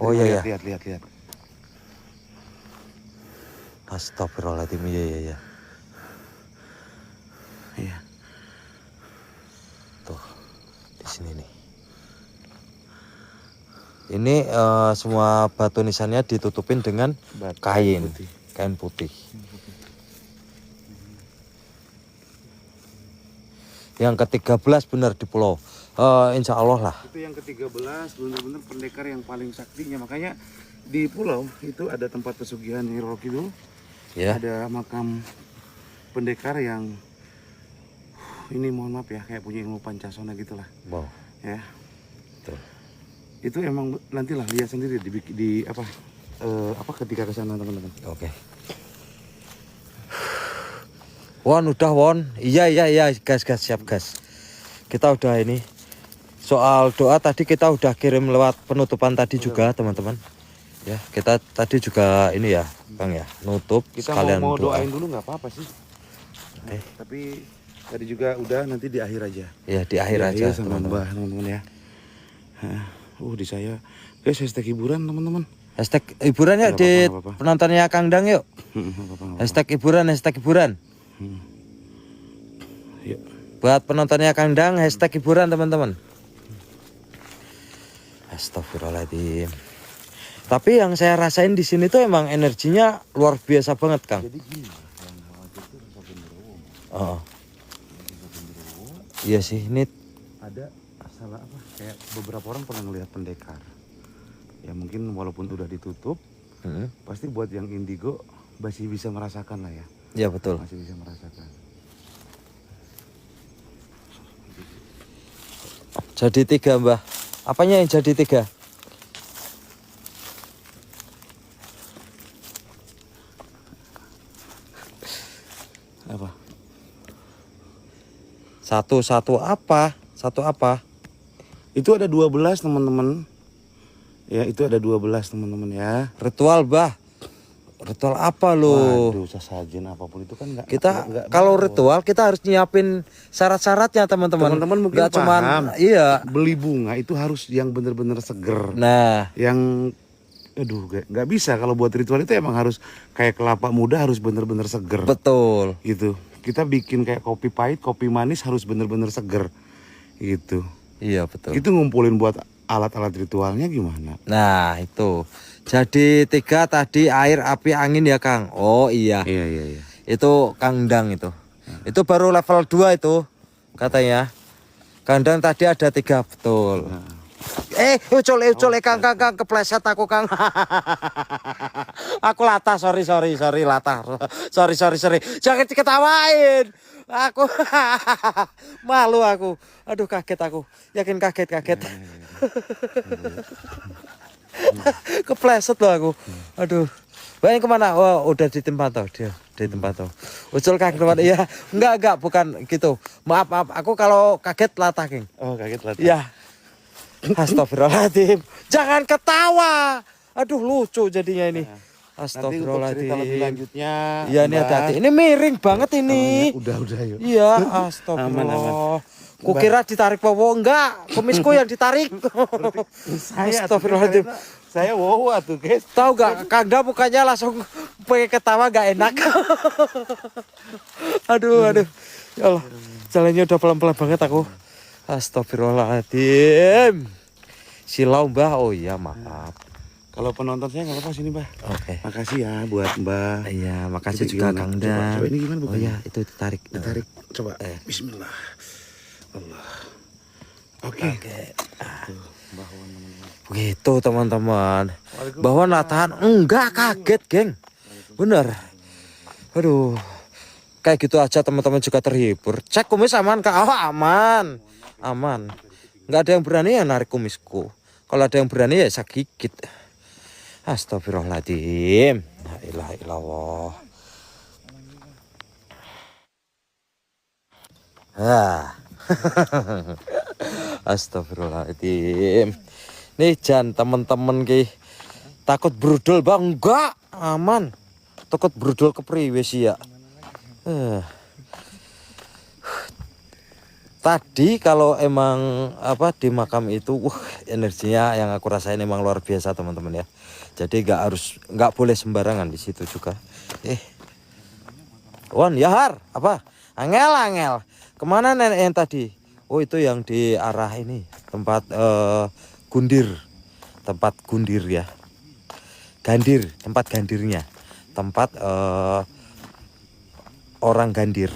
Oh, iya, lihat, iya. lihat. Astagfirullahaladzim, iya. Iya. Tuh, di sini nih. Ini semua batu nisannya ditutupin dengan Batu kain, putih. kain putih. Yang ke-13 benar di pulau. Insya Allah lah. Itu yang ke-13 benar-benar pendekar yang paling saktinya. Makanya di pulau itu ada tempat pesugihan Nyi Roro Kidul. Ya, Ada makam pendekar yang ini mohon maaf ya kayak punya ilmu pancasona gitulah wow. ya. Tuh. Itu emang nantilah lihat sendiri di apa ketika ke sana teman-teman. Oke. Won, udah Won. Iya, gas, siap gas. Kita udah ini. Soal doa tadi kita udah kirim lewat penutupan tadi juga, teman-teman. Ya, kita tadi juga ini ya, Bang ya, nutup Kita sekalian mau doa. doain dulu nggak apa-apa sih. Oke. Tapi tadi juga udah nanti di akhir aja. Ya, di akhir Di aja, sama teman-teman. Mbah teman-teman ya. Di saya guys hashtag hiburan teman-teman. Hashtag hiburan yuk Nggak di apa-apa. penontonnya Kang Dang yuk. Nggak apa-apa. Hashtag hiburan. Yuk. Buat penontonnya Kang Dang, hashtag hiburan teman-teman. Astagfirullahaladzim. Tapi yang saya rasain di sini tuh emang energinya luar biasa banget, Kang. Jadi gini, yang khawatir itu rasa genderuwo. Oh. Iya sih, ini Ada salah apa? Kayak beberapa orang pernah ngelihat pendekar. Ya mungkin walaupun udah ditutup, pasti buat yang indigo masih bisa merasakan lah ya. ya betul. Masih bisa merasakan. Jadi 3, Mbah. Apanya yang jadi 3? Apa? Satu apa? Itu ada 12 teman-teman. Ya itu ada 12 teman-teman ya. Ritual, Mbah. Ritual apa lo? Waduh, sesajen apapun itu kan nggak. Kalau ritual kita harus nyiapin syarat-syaratnya, teman-teman. Teman-teman mungkin Nggak cuman paham. iya. Beli bunga itu harus yang bener-bener seger. Nah, Yang aduh nggak bisa kalau buat ritual itu emang harus kayak kelapa muda harus bener-bener seger. betul. Gitu. Kita bikin kayak kopi pahit, kopi manis harus bener-bener seger. Gitu. Iya, betul. Itu ngumpulin buat alat-alat ritualnya gimana? Nah itu. Jadi 3 tadi air, api, angin ya Kang. Oh iya. Iya. Itu Kang Dang itu. Itu baru level 2 itu katanya. Kang Dang tadi ada 3 betul. Ucul Kang kepleset aku Kang. Aku latah, sorry latah. Sorry. Jangan diketawain. Aku malu aku. Aduh kaget aku. Yakin kaget. Kepleset loh aku. Aduh. Bayang kemana? Wah, udah di tempat tuh dia. Di tempat tuh. Ucul kaget tempat. Iya, enggak, bukan gitu. Maaf. Aku kalau kaget latah, King. Oh, kaget latah. Iya. Astagfirullahaladzim. Jangan ketawa. Aduh, lucu jadinya ini. Astagfirullahaladzim. Nanti untuk cerita lebih lanjutnya. Iya, ini hati-hati. Ini miring banget ini. Udah yuk. Iya, astagfirullah. Kukira ditarik Wowo, enggak. Kumisku yang ditarik. Astagfirullahaladzim. Saya wow tuh guys. Tahu gak, Kanda mukanya langsung pengen ketawa gak enak. Aduh. Ya Allah, jalannya udah pelan-pelan banget aku. Astagfirullahaladzim. Silau Mbah, oh iya maaf. Kalau penonton saya nggak apa-apa sini Mbah. Oke. Makasih ya buat Mbah. Iya, makasih Jadi juga gimana? Kang Dan. Coba ini gimana Oh bukannya? iya, itu ditarik. Ditarik. Coba. Bismillah. Allah. Oke. Begitu teman-teman. Bahwa Nathan enggak kaget, geng. Bener. Aduh. Kayak gitu aja teman-teman juga terhibur. Cek kumis aman Kak? Oh aman. Enggak ada yang berani yang narik kumisku. Kalau ada yang berani ya saya gigit. Astagfirullahaladzim. La ilaha illallah. Astagfirullahaladzim. Nih Jan temen-temen ki takut brudul bang, enggak aman. Takut brudul kepriwe sih ya. Tadi kalau emang apa di makam itu, energinya yang aku rasain emang luar biasa teman-teman ya. Jadi nggak boleh sembarangan di situ juga. Wan Yahar apa? Angel. Kemana nenek yang tadi? Oh itu yang di arah ini tempat gundir, tempat gundir ya. Gandir, tempat gandirnya, tempat orang gandir.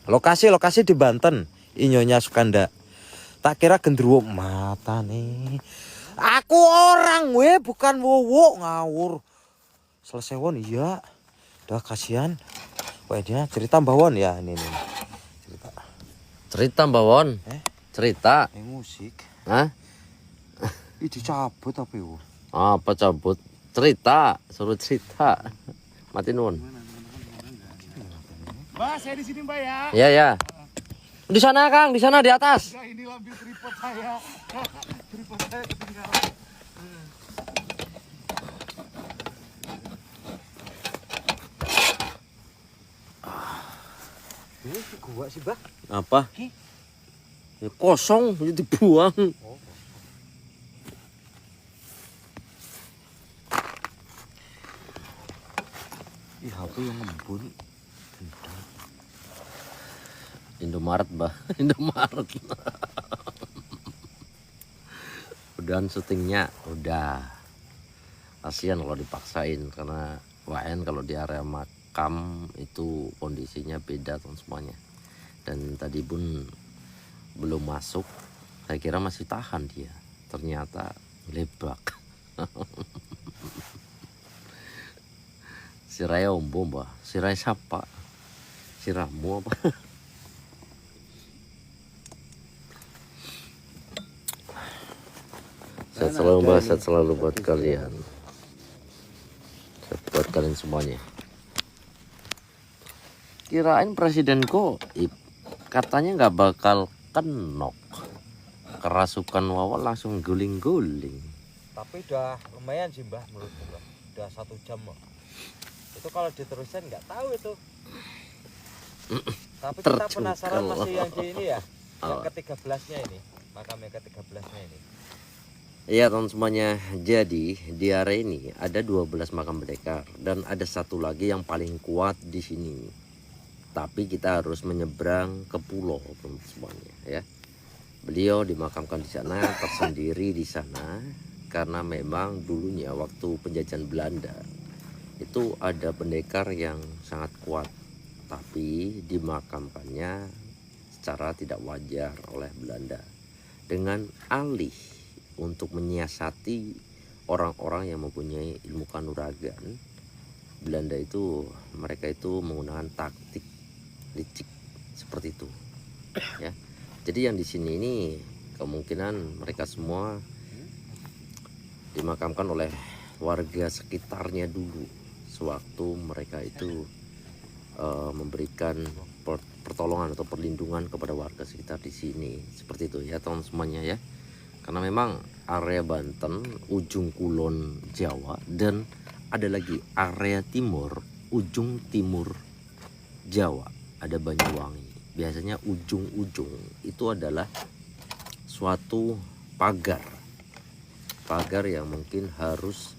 Lokasi di Banten, Inyonya Sukanda. Tak kira gendruwo mata nih. Aku orang bukan wowo ngawur. Selesai won iya. Udah kasihan. Wah dia cerita mbawon ya ini. Cerita Mbawon. Cerita. Musik. Hah? Ih dicabut tapi Apa cabut? Cerita, suruh cerita. Mati nuwun. Mbak, saya di sini Mbak ya. Ya. Di sana Kang, di sana di atas. Nah, ini lampu tripod saya. Tripod saya ketinggalan. ini gua sih bah. Apa? Ya, kosong, jadi dibuang. Ih HP yang ngembun. Indomaret, Bah. Indomaret. Udahan syutingnya, udah. Kasihan kalau dipaksain karena WN kalau di area makam itu kondisinya beda teman semuanya. Dan tadi pun belum masuk. Saya kira masih tahan dia. Ternyata lebak. Si Raya Ombo, Mbah. Si Raya siapa? Si Ramu apa? Sehat selalu Mbak, sehat selalu buat kalian. Sehat buat kalian semuanya. Kirain presiden goib, katanya nggak bakal kenok. Kerasukan Wawa langsung guling-guling. Tapi udah lumayan sih Mbah menurutku Mbah. Udah 1 jam loh. Itu kalau diterusin nggak tahu itu. Tapi kita penasaran masih yang di ini ya. Yang ke-13-nya ini. Makam yang ke-13-nya ini. Iya teman semuanya, jadi di area ini ada 12 makam pendekar dan ada satu lagi yang paling kuat di sini. Tapi kita harus menyeberang ke pulau teman semuanya ya. Beliau dimakamkan di sana, tersendiri di sana, karena memang dulunya waktu penjajahan Belanda itu ada pendekar yang sangat kuat, tapi dimakamkannya secara tidak wajar oleh Belanda dengan alih untuk menyiasati orang-orang yang mempunyai ilmu kanuragan. Belanda itu mereka itu menggunakan taktik licik seperti itu ya. Jadi yang di sini ini kemungkinan mereka semua dimakamkan oleh warga sekitarnya dulu sewaktu mereka itu memberikan pertolongan atau perlindungan kepada warga sekitar di sini, seperti itu ya teman semuanya ya. Karena memang area Banten ujung kulon Jawa, dan ada lagi area timur ujung timur Jawa, ada Banyuwangi. Biasanya ujung-ujung itu adalah suatu pagar yang mungkin harus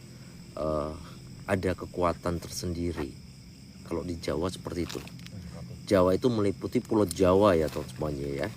ada kekuatan tersendiri. Kalau di Jawa seperti itu. Jawa itu meliputi Pulau Jawa ya teman semuanya ya.